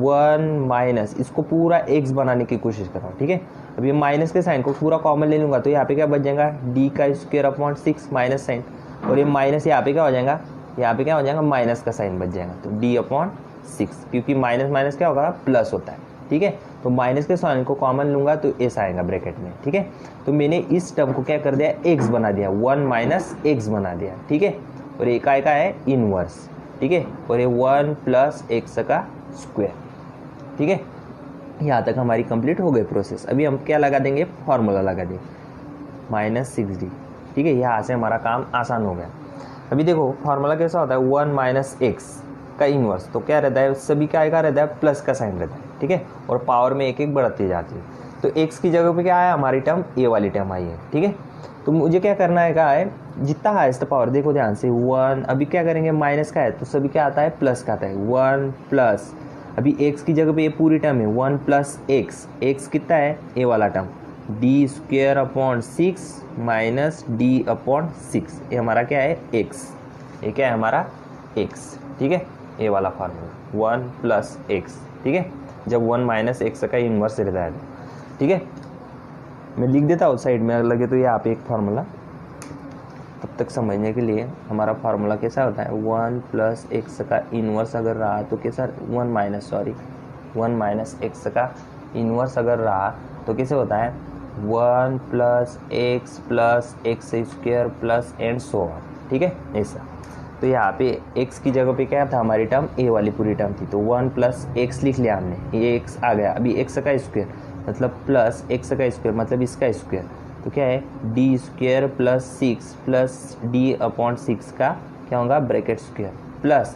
1 - इसको पूरा x बनाने की कोशिश कर रहा हूँ, ठीक है। अभी माइनस के साइन को पूरा कॉमन ले लूँगा, तो यहाँ पे क्या बच जाएगा, d का स्क्वायर अपॉन 6 माइनस साइन, और ये माइनस यहाँ पे क्या हो जाएगा, यहाँ पे क्या हो जाएगा, माइनस का साइन बच जाएगा, तो d अपॉन 6, क्योंकि माइनस माइनस क्या होगा, प्लस होता है, ठीक है। तो माइनस के साइन को कॉमन लूंगा तो ऐसा आएगा ब्रैकेट में, ठीक है। तो मैंने इस टर्म को क्या कर दिया, x बना दिया, 1 - x बना दिया, ठीक है। और एक काय का है, इनवर्स, ठीक है। और ये 1 + x का स्क्वायर, ठीक है। यहाँ तक हमारी कंप्लीट हो गई प्रोसेस। अभी हम क्या लगा देंगे, फॉर्मूला लगा देंगे, -6d, ठीक है। यहाँ से हमारा काम आसान हो गया। अभी देखो फार्मूला कैसा होता है, 1 - x का इनवर्स, तो क्या रहता है, सभी का रहता है, प्लस का साइन रहता है, ठीक है। और पावर में एक एक बढ़ती जाती है। तो x की जगह पे क्या आया, हमारी टर्म a वाली टर्म आई है, ठीक है। तो मुझे क्या करना है, क्या है, जितना हाईएस्ट पावर, देखो ध्यान से 1, अभी क्या करेंगे, माइनस का है तो सभी क्या आता है, प्लस का आता है, 1 प्लस, अभी x की जगह पे ये पूरी टर्म है, 1 + x कितना है, a वाला term, d square upon 6 minus d upon 6, ये हमारा क्या है, x, ये क्या है हमारा x, ठीक है। ए वाला फार्मूला 1 + x, ठीक है। जब 1 - x का इनवर्स रहता है, ठीक है। मैं लिख देता हूँ साइड में, लगे तो यहाँ पे एक फार्मूला, तब तक समझने के लिए। हमारा फार्मूला कैसा होता है, 1 + x का इनवर्स अगर रहा तो कैसा, 1 - x का इनवर्स अगर रहा तो कैसे होता है, 1 + x + x² plus and so on, ठीक है, ऐसा। तो यहाँ पे x की जगह पे क्या था, हमारी टर्म a वाली पूरी टर्म थी, तो 1 + x लिख लिया हमने, ये x आ गया। अभी x का स्क्वायर मतलब प्लस x का स्क्वायर मतलब इसका स्क्वायर, तो क्या है, d square plus 6 plus d upon 6 का क्या होगा, bracket square plus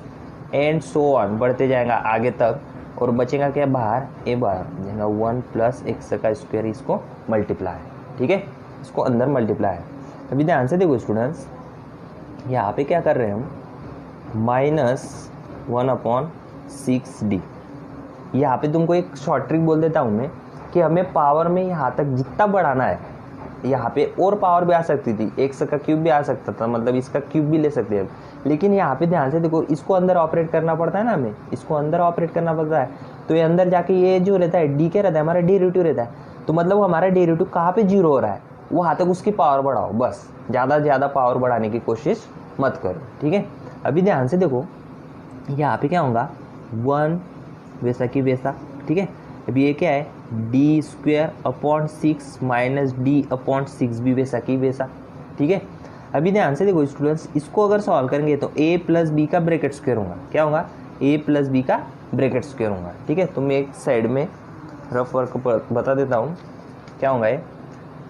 and so on, बढ़ते जाएगा आगे तक, और बचेगा क्या बाहर, a बाहर जाएगा, 1 + x का स्क्वायर, इसको मल्टीप्लाई, ठीक है, इसको अंदर मल्टीप्लाई है। अभी ध्यान से देखो स्टूडेंट्स, यहाँ पे क्या कर रहे हैं हम, -1/6d। यहाँ पे तुमको एक शॉर्ट ट्रिक बोल देता हूँ मैं, कि हमें पावर में यहाँ तक जितना बढ़ाना है, यहाँ पे और पावर भी आ सकती थी, x का क्यूब भी आ सकता था, मतलब इसका क्यूब भी ले सकते हैं। लेकिन यहाँ पे ध्यान से देखो, इसको अंदर ऑपरेट करना पड़ता है ना, हमें इसको अंदर ऑपरेट करना पड़ता है। तो ये अंदर जाके ये जो रहता है d क्या रहता है, हमारा डेरिवेटिव रहता है। तो मतलब हमारा डेरिवेटिव कहाँ पे 0 हो रहा है, वहाँ तक उसकी पावर बढ़ाओ, बस ज़्यादा से ज़्यादा पावर बढ़ाने की कोशिश मत करो, ठीक है। अभी ध्यान से देखो, यहाँ पे क्या होगा, 1 वैसा की वैसा, ठीक है। अभी ये क्या है, D square upon 6 minus D upon 6 भी वैसा की वैसा, ठीक है। अभी ध्यान से देखो स्टूडेंट्स, इसको अगर सॉल्व करेंगे तो a प्लस बी का ब्रैकेट स्क्वायर होगा, क्या होगा, a प्लस बी का ब्रैकेट स्क्वायर होगा, ठीक है। तो मैं एक साइड में रफ वर्क बता देता हूँ, क्या होगा ये,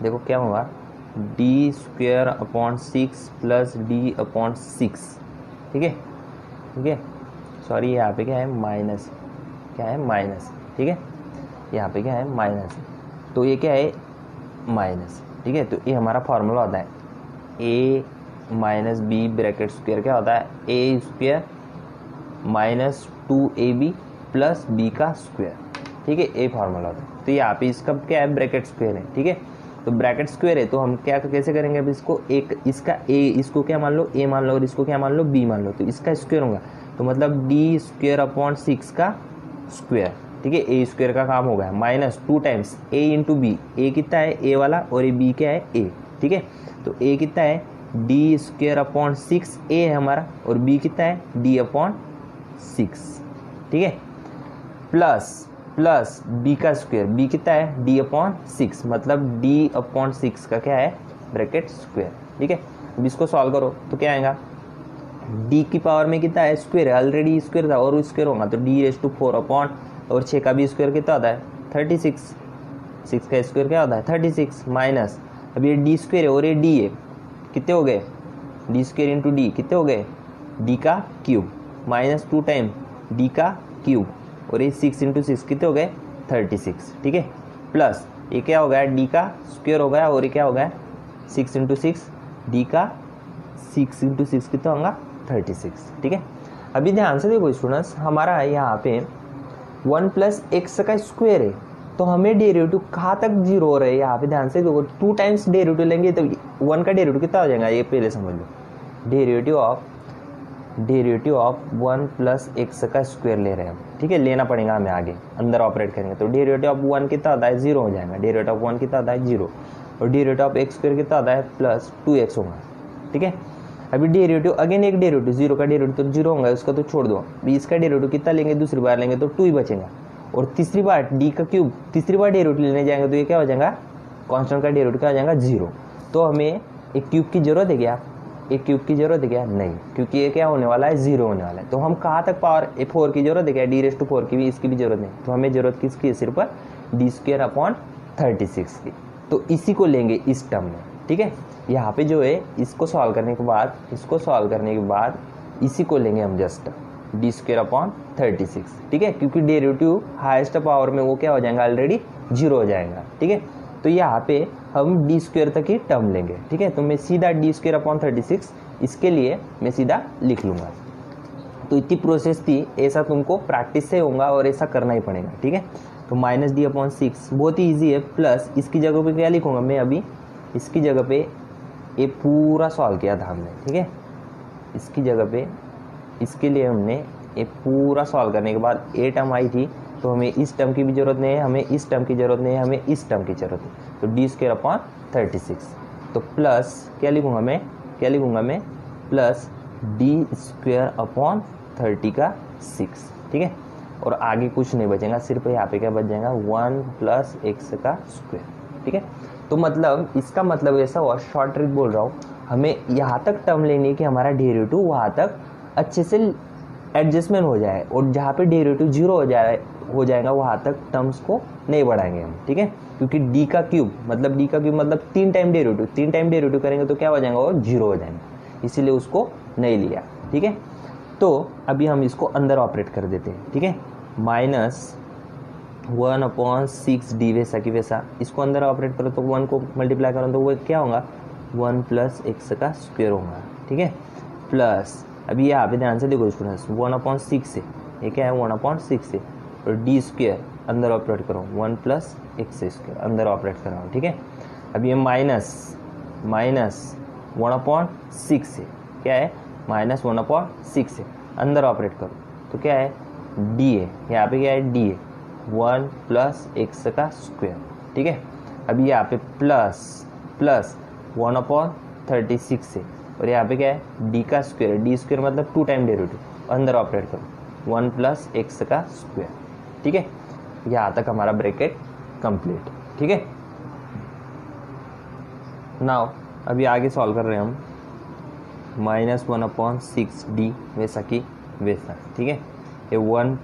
देखो क्या होगा, D square upon 6 plus D upon 6, ठीक है, ठीक है। सॉरी यहाँ पे क्या है, माइनस, क्या है, माइनस, ठीक है, यहाँ पे क्या है, माइनस, तो ये क्या है, माइनस, ठीक है। तो ये हमारा फॉर्मूला होता है a minus B bracket square क्या होता है, A square minus 2ab plus B का स्क्वायर, ठीक है, ए फॉर्मूला होता है। तो यहाँ पे इसका क्या है, ब्रैकेट स्क्वायर है, ठीक है। तो ब्रैकेट स्क्वायर है तो हम क्या कैसे करेंगे, अब इसको एक इसका a, इसको क्या मान लो, a मान लो, और इसको क्या मान लो, b मान लो, तो इसका स्क्वायर होगा, तो मतलब डी स्क्वायर अपॉन 6 का स्क्वायर, ठीक है। ए स्क्वायर का काम हो गया, minus 2 times a into B, A कितना है, a वाला, और ये b क्या है, a, ठीक है। तो a कितना है, डी स्क्वायर अपॉन 6, a है हमारा, और b कितना है, d अपॉन 6, ठीक है, प्लस प्लस b का स्क्वायर, b कितना है, d अपॉन 6, मतलब d अपॉन 6 का क्या है, ब्रैकेट स्क्वायर, ठीक है। अब इसको सॉल्व करो तो क्या आएगा, d की पावर में कितना है, स्क्वायर है, ऑलरेडी स्क्वायर था और स्क्वायर होगा, तो d⁴ अपॉन, और 6 का भी स्क्वायर कितना होता है, 36, 6 का स्क्वायर क्या होता है, 36, माइनस, अब ये डी स्क्वायर है और ये डी है, कितने हो गए, डी स्क्वायर इंटू डी कितने हो गए, डी का क्यूब, माइनस 2 टाइम डी का क्यूब, और ये 6 इंटू 6 कितने हो गए, 36, ठीक है, प्लस ये क्या हो गया, डी का स्क्वायर हो गया, और ये क्या हो गया, 6 इंटू 6, डी का 6 इंटू 6 कितना होगा, 36, ठीक है। अभी ध्यान से देखो स्टूडेंट्स, हमारा यहाँ पे 1 प्लस एक्स का स्क्वायर है, तो हमें डेरिवेटिव कहाँ तक जीरो हो रहा है, यहाँ पे ध्यान से देखो, 2 टाइम्स डेरिवेटिव लेंगे तो 1 का डेरिवेटिव कितना हो जाएगा, ये पहले समझ लो, डेरिवेटिव ऑफ 1 प्लस एक्स का स्क्वायर ले रहे हैं हम, ठीक है, लेना पड़ेगा हमें आगे, अंदर ऑपरेट करेंगे तो डेरिवेटिव ऑफ 1 कितना होता है, 0 हो जाएगा, डेरिवेटिव ऑफ 1 कितना होता है, 0, और डेरिवेटिव ऑफ एक्स स्क्वायर कितना होता है, प्लस 2x होगा, ठीक है। अभी डेरिवेटिव अगेन एक डेरिवेटिव, 0 का डेरिवेटिव तो 0 होगा, उसका तो छोड़ दो, इसका डेरिवेटिव कितना लेंगे, दूसरी बार लेंगे तो 2 ही बचेगा, और तीसरी बार डी का क्यूब, तीसरी बार डेरिवेटिव लेने जाएंगे तो ये क्या हो जाएगा, कांस्टेंट का डेरिवेटिव क्या हो जाएगा, 0। तो हमें एक क्यूब की जरूरत है क्या, एक क्यूब की जरूरत है क्या, नहीं, क्योंकि ये क्या होने वाला है, 0 होने वाला है। तो हम कहाँ तक पावर 4 की जरूरत है क्या, d⁴ की भी, इसकी भी जरूरत नहीं, तो हमें जरूरत किसकी है, सिर्फ डी स्क्वायर अपॉन 36 की, तो इसी को लेंगे इस टर्म में, ठीक है। यहाँ पे जो है इसको सॉल्व करने के बाद, इसी को लेंगे हम जस्ट डी स्क्वायर अपॉन 36, ठीक है, क्योंकि डेरिवेटिव हाईएस्ट पावर में वो क्या हो जाएगा, ऑलरेडी 0 हो जाएगा, ठीक है। तो यहाँ पे हम डी स्क्वायर तक ही टर्म लेंगे, ठीक है। तो मैं सीधा डी स्क्वायर अपॉन 36 इसके लिए मैं सीधा लिख लूँगा। तो इतनी प्रोसेस थी, ऐसा तुमको प्रैक्टिस से होगा और ऐसा करना ही पड़ेगा, ठीक है। तो माइनस डी अपॉन 6 बहुत ही ईजी है, प्लस इसकी जगह पे क्या लिखूँगा मैं, अभी इसकी जगह पे ये पूरा सॉल्व किया था हमने, ठीक है, इसकी जगह पे, इसके लिए हमने ये पूरा सॉल्व करने के बाद ए टर्म आई थी, तो हमें इस टर्म की भी जरूरत नहीं है, हमें इस टर्म की जरूरत नहीं है, हमें इस टर्म की जरूरत है, तो डी स्क्वायर अपॉन 36, तो प्लस क्या लिखूँगा मैं, प्लस डी स्क्वायर अपॉन 30 का 6, ठीक है, और आगे कुछ नहीं बचेगा, सिर्फ यहाँ पे क्या बच जाएगा, 1 प्लस एक्स का स्क्वायर, ठीक है। तो मतलब इसका मतलब ऐसा हुआ, शॉर्ट ट्रिक बोल रहा हूँ, हमें यहाँ तक टर्म लेनी है कि हमारा डेरिवेटिव वहाँ तक अच्छे से एडजस्टमेंट हो जाए, और जहाँ पे डेरिवेटिव 0 हो जाएगा वहाँ तक टर्म्स को नहीं बढ़ाएंगे हम, ठीक है, क्योंकि डी का क्यूब मतलब 3 टाइम डेरिवेटिव करेंगे तो क्या हो जाएगा, वो 0 हो जाएगा, इसीलिए उसको नहीं लिया, ठीक है। तो अभी हम इसको अंदर ऑपरेट कर देते हैं, ठीक है, -1/6 डी वैसा की वैसा, इसको अंदर ऑपरेट करो तो 1 को मल्टीप्लाई करो तो वो क्या होगा, 1 प्लस एक्स का स्क्वायर होगा, ठीक है, प्लस अभी यहाँ पे ध्यान से देखो स्टूडेंट्स, 1/6 से ये क्या है, 1/6 से, और डी स्क्वायर अंदर ऑपरेट करो, 1 प्लस एक्स स्क्वायर अंदर ऑपरेट कर रहा हूँ, ठीक है। अब ये माइनस 1/6 से क्या है, -1/6 से अंदर ऑपरेट करो तो क्या है, डी है, यहाँ पे क्या है, डी है, 1 प्लस एक्स का स्क्वायर, ठीक है। अभी यहाँ पे प्लस 1/36 से, और यहाँ पे क्या है, डी का स्क्वायर, डी स्क्वायर मतलब 2 टाइम डेरिवेटिव, अंदर ऑपरेट करो, 1 प्लस एक्स का स्क्वायर, ठीक है, यहाँ तक हमारा ब्रैकेट कंप्लीट। ठीक है, नाउ अभी आगे सॉल्व कर रहे हैं हम -1/6d वैसा की वैसा। ठीक है, ये 1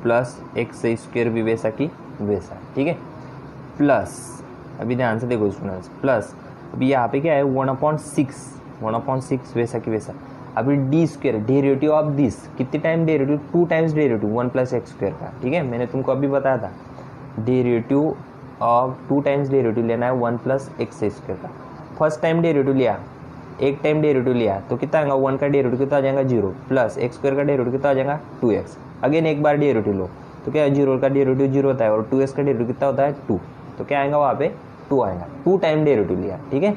प्लस x² भी वैसा की वैसा। ठीक है, प्लस अभी ध्यान से देखो स्टूडेंट्स, प्लस अभी यहाँ पे क्या है 1/6 वैसा की वैसा। अभी d² डेरिवेटिव ऑफ दिस कितने time derivative, 2 times derivative 1 plus x² का। ठीक है, मैंने तुमको अभी बताया था डेरिवेटिव ऑफ 2 टाइम्स डेरिवेटिव लेना है 1 प्लस x² का। फर्स्ट टाइम डेरिवेटिव लिया, एक टाइम डेरिवेटिव लिया तो कितना आएगा, 1 का डेरिवेटिव कितना आ जाएगा 0, प्लस x² का डेरिवेटिव कितना आ जाएगा 2x। अगेन एक बार डेरिवेटिव लो तो क्या है 0 का डेरिवेटिव 0 होता है और 2x का डेरिवेटिव कितना होता है 2, तो क्या आएगा वहाँ पे 2 आएगा। 2 टाइम डेरिवेटिव लिया। ठीक है,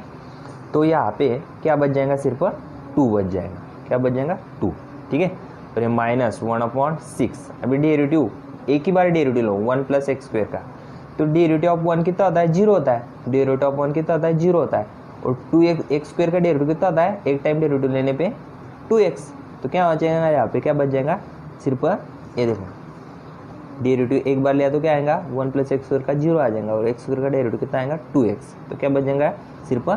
तो यहाँ पे क्या बच जाएगा, सिर्फ 2 बच जाएगा। क्या बच जाएगा 2। ठीक है, और ये -1/6 अभी डेरिवेटिव एक ही बार डेरिवेटिव लो 1 प्लस x² का, तो डेरिवेटिव ऑफ 1 कितना होता है 0 होता है, डेरिवेटिव ऑफ 1 कितना होता है 0 होता है, और 2x² का डेरिवेटिव कितना होता है, एक टाइम डेरिवेटिव लेने पे 2x, तो क्या हो जाएगा यहाँ पे क्या बच जाएगा, सिर्फ ये देखो डेरिवेटिव एक बार लिया तो क्या आएगा 1 प्लस x² का 0 आ जाएगा, और x² का डेरिवेटिव कितना आएगा 2x, तो क्या बच जाएगा सिर्फ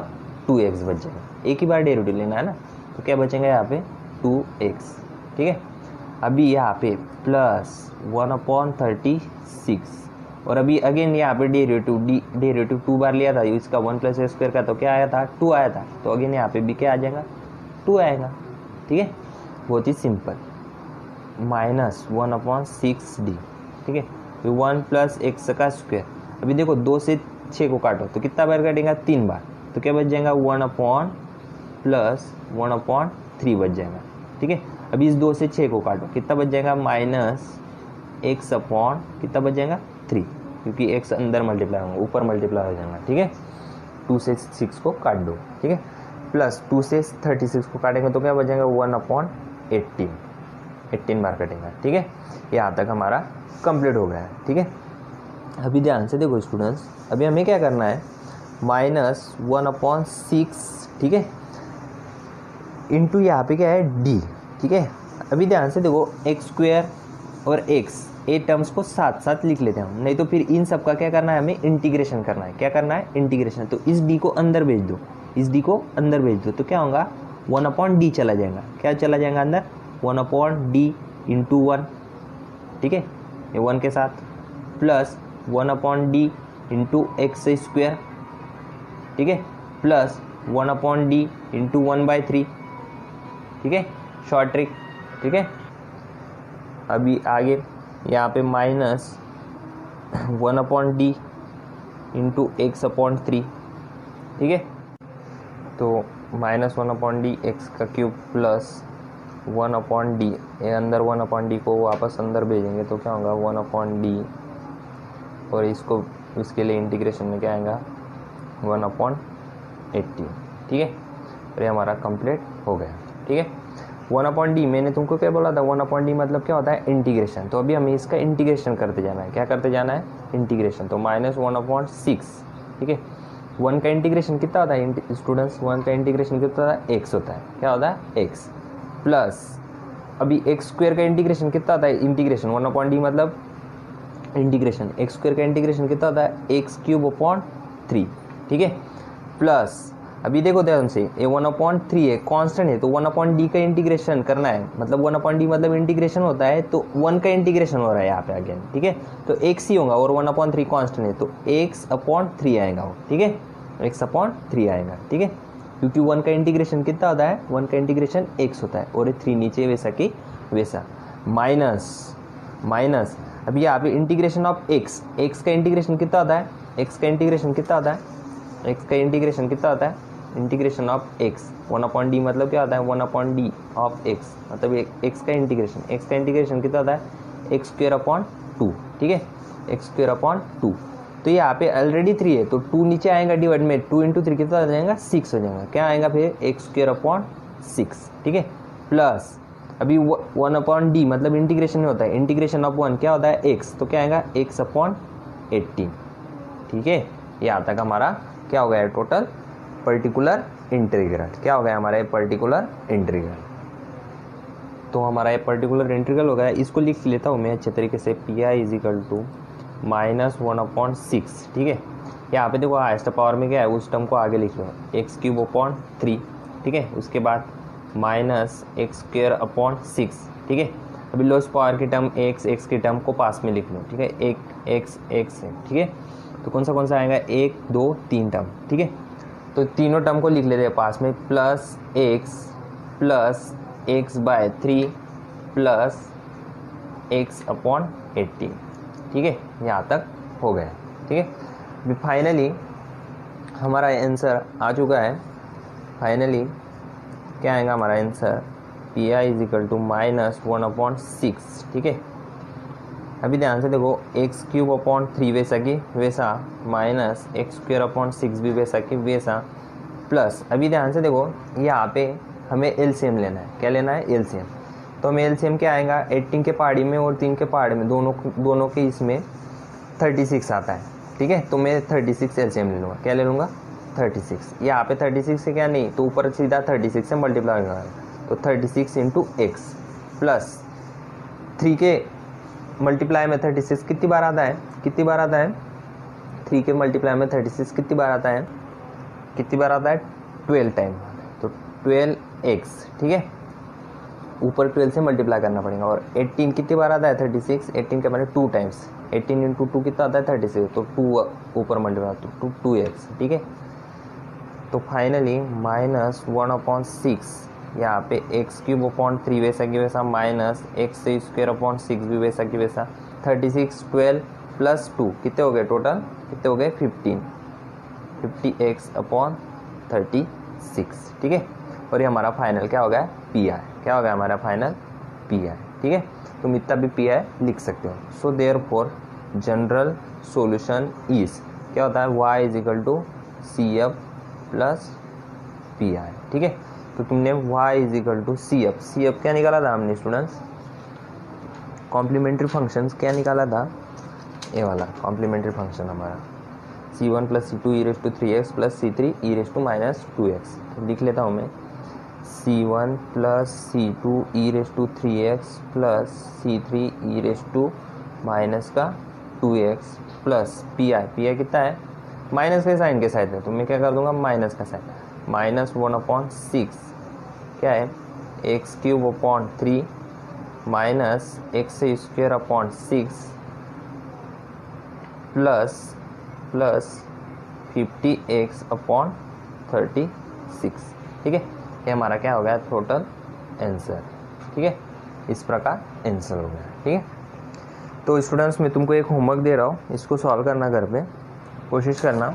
2x बच जाएगा। एक ही बार डेरिवेटिव लेना है ना, तो क्या बचेगा यहाँ पे 2x। ठीक है, अभी यहाँ पे प्लस 1/36, और अभी अगेन यहाँ पे डेरिवेटिव 2 बार लिया था इसका 1 प्लस x² का, तो क्या आया था 2 आया था, तो अगेन यहाँ पे भी क्या आ जाएगा 2 आएगा। ठीक है, बहुत ही सिंपल, -1/6d। ठीक है, 1 प्लस x का स्क्वायर, अभी देखो 2 से 6 को काटो तो कितना बार काटेगा 3 बार, तो क्या बच जाएगा 1/3 बच जाएगा। ठीक है, अभी इस 2 से 6 को काटो कितना बच जाएगा -x कितना बच जाएगा 3, क्योंकि x अंदर मल्टीप्लाई होगा ऊपर मल्टीप्लाई हो जाएगा। ठीक है, 2 से 6 को काट दो। ठीक है, प्लस 2 से 36 को काटेंगे तो क्या बच जाएगा 1/18 बार कटेगा। ठीक है, यहाँ तक हमारा कंप्लीट हो गया है। ठीक है, अभी ध्यान से देखो स्टूडेंट्स, अभी हमें क्या करना है -1/6। ठीक है, इंटू यहाँ पे क्या है d। ठीक है, अभी ध्यान से देखो x² और x ए टर्म्स को साथ साथ लिख लेते हैं हम, नहीं तो फिर इन सब का क्या करना है, हमें इंटीग्रेशन करना है। क्या करना है, इंटीग्रेशन। तो इस d को अंदर भेज दो, इस d को अंदर भेज दो, तो क्या होगा 1/d चला जाएगा। क्या चला जाएगा अंदर 1/d इंटू 1। ठीक है, ये 1 के साथ, प्लस 1/d इंटू x²। ठीक है, प्लस 1/d इंटू 1/3। ठीक है, शॉर्ट ट्रिक। ठीक है, अभी आगे यहाँ पे -1/d इंटू x/3। ठीक है, तो -1/d x का क्यूब प्लस 1/d, ये अंदर 1/d को वापस अंदर भेजेंगे तो क्या होगा 1/d, और इसको इसके लिए इंटीग्रेशन में क्या आएगा 1/18। ठीक है, और ये हमारा कंप्लीट हो गया। ठीक है, 1/d मैंने तुमको क्या बोला था, 1/d मतलब क्या होता है इंटीग्रेशन। तो अभी हमें इसका इंटीग्रेशन करते जाना है। क्या करते जाना है, इंटीग्रेशन। तो -1/6। ठीक है, 1 का इंटीग्रेशन कितना होता है स्टूडेंट्स, 1 का इंटीग्रेशन कितना होता है x होता है। क्या होता है x, प्लस अभी x² का इंटीग्रेशन कितना होता है, इंटीग्रेशन 1/d मतलब इंटीग्रेशन, x² का इंटीग्रेशन कितना होता है x³/3। ठीक है, प्लस अभी देखो ध्यान से ये 1/3 है, कांस्टेंट है, तो 1/d का इंटीग्रेशन करना है, मतलब 1/d मतलब इंटीग्रेशन होता है, तो 1 का इंटीग्रेशन हो रहा है यहाँ पे अगेन। ठीक है, तो x ही होगा और 1/3 कांस्टेंट है, तो x/3 आएगा वो। ठीक है, x/3 आएगा। ठीक है, क्योंकि 1 का इंटीग्रेशन कितना होता है, 1 का इंटीग्रेशन x होता है, और ये 3 नीचे वैसा की वैसा, माइनस अभी यहाँ पे इंटीग्रेशन ऑफ x का इंटीग्रेशन कितना होता है, x का इंटीग्रेशन कितना होता है, x का इंटीग्रेशन कितना होता है, इंटीग्रेशन ऑफ x 1/d मतलब क्या होता है 1/d ऑफ x, मतलब x का इंटीग्रेशन कितना होता है x²/2। ठीक है, x²/2, तो यहाँ पे ऑलरेडी 3 है, तो 2 नीचे आएगा डिवाइड में, 2 × 3 कितना हो जाएगा 6 हो जाएगा। क्या आएगा फिर x²/6। ठीक है, प्लस अभी 1/d मतलब इंटीग्रेशन में होता है, इंटीग्रेशन ऑफ 1 क्या होता है x, तो क्या आएगा x/18। ठीक है, यहाँ तक हमारा क्या हो गया टोटल पर्टिकुलर इंटीग्रल। क्या हो गया हमारा पर्टिकुलर इंटीग्रल। तो हमारा ये पर्टिकुलर इंटीग्रल हो गया। इसको लिख लेता हूँ मैं अच्छे तरीके से, P I is equal to -1/6, ठीक है। यहाँ पे देखो हाईएस्ट पावर में क्या है, उस टर्म को आगे लिख लो, x³/3, ठीक है। उसके बाद -x²/6, ठीक है। अभी लोएस्ट पावर की टर्म x की टर्म को पास में लिख लो, ठीक है, एक x है, ठीक है। तो कौन सा आएगा, 1 2 3 टर्म, ठीक है। तो तीनों टर्म को लिख लेते हैं पास में, प्लस x/3 प्लस x/18, ठीक है। यहाँ तक हो गया, ठीक है। अभी फाइनली हमारा आंसर आ चुका है। फाइनली क्या आएगा हमारा answer, P I is equal to -1/6, ठीक है। अभी ध्यान से देखो, x³/3 वैसा कि वैसा, -x²/6 भी वैसा कि वैसा, प्लस अभी ध्यान से देखो यहाँ पे हमें एलसीएम लेना है। क्या लेना है, एलसीएम। तो हमें एलसीएम क्या आएगा, 18 के पहाड़ी में और 3 के पहाड़ी में, दोनों के इसमें 36 आता है, ठीक है। तो मैं 36 एलसीएम ले लूँगा। क्या ले लूँगा, 36। यहाँ पे 36 से क्या नहीं, तो ऊपर सीधा 36 से मल्टीप्लाई होगा, तो 36 × x प्लस 3 के मल्टीप्लाई में 36 कितनी बार आता है, 3 के मल्टीप्लाई में 36 कितनी बार आता है, 12 टाइम, तो 12x, ठीक है। ऊपर 12 से मल्टीप्लाई करना पड़ेगा। और 18 कितनी बार आता है, 36, 18 के माने 2 टाइम्स, 18 × 2 कितना आता है, 36, तो 2 ऊपर मल्टीप्लाई, तो 2x, ठीक है। तो फाइनली -1/6, यहाँ पे x³/3 वैसा कि वैसा, -x²/6 भी वैसा कि वैसा, 36 12 प्लस 2 कितने हो गए, टोटल कितने हो गए, 50x/36, ठीक है। और ये हमारा फाइनल क्या हो गया, पी आई। क्या हो गया हमारा फाइनल, पी आई, ठीक है। तुम इतना भी पी आई लिख सकते हो। So therefore general solution is, क्या होता है, y is equal to CF plus P I, ठीक है। तो तुमने y is equal to CF क्या निकाला था हमने स्टूडेंट्स, कॉम्प्लीमेंट्री फंक्शंस क्या निकाला था, ये वाला कॉम्प्लीमेंट्री फंक्शन हमारा C1 + C2 e3x plus C3 e−2x। तो लिख लेता हूँ मैं, C1 + C2 e3x plus C3 e−2x plus P आई कितना है, माइनस के साइन के साइड है, तो मैं क्या कर दूंगा, माइनस का साइन, -1/6 क्या है, x³/3 -x²/6 प्लस 50x/36, ठीक है। ये हमारा क्या हो गया, टोटल आंसर, ठीक है। इस प्रकार आंसर हो गया, ठीक है। तो स्टूडेंट्स मैं तुमको एक होमवर्क दे रहा हूँ, इसको सॉल्व करना घर पे, कोशिश करना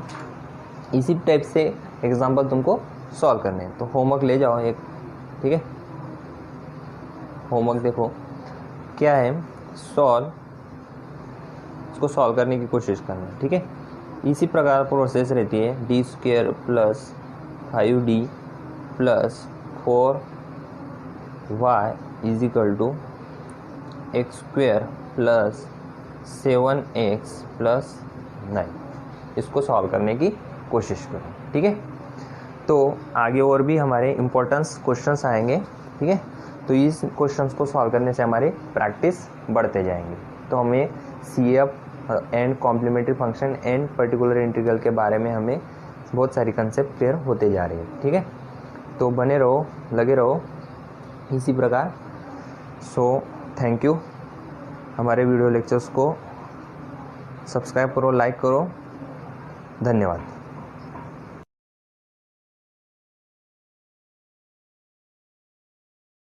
इसी टाइप से एग्जाम्पल तुमको सॉल्व करने हैं। तो होमवर्क ले जाओ एक, ठीक है। होमवर्क देखो क्या है, इसको सॉल्व करने की कोशिश करना, ठीक है। इसी प्रकार प्रोसेस रहती है, d² + 5d + 4y is equal to x² + 7x + 9। इसको सॉल्व करने की कोशिश करो, ठीक है। तो आगे और भी हमारे इम्पोर्टेंस क्वेश्चंस आएंगे, ठीक है। तो इस क्वेश्चंस को सॉल्व करने से हमारी प्रैक्टिस बढ़ते जाएंगे। तो हमें CF and complementary function and particular integral के बारे में हमें बहुत सारी कंसेप्ट क्लियर होते जा रही है, ठीक है। तो बने रहो, लगे रहो इसी प्रकार। So thank you. हमारे वीडियो लेक्चर्स को सब्सक्राइब करो, लाइक करो, धन्यवाद।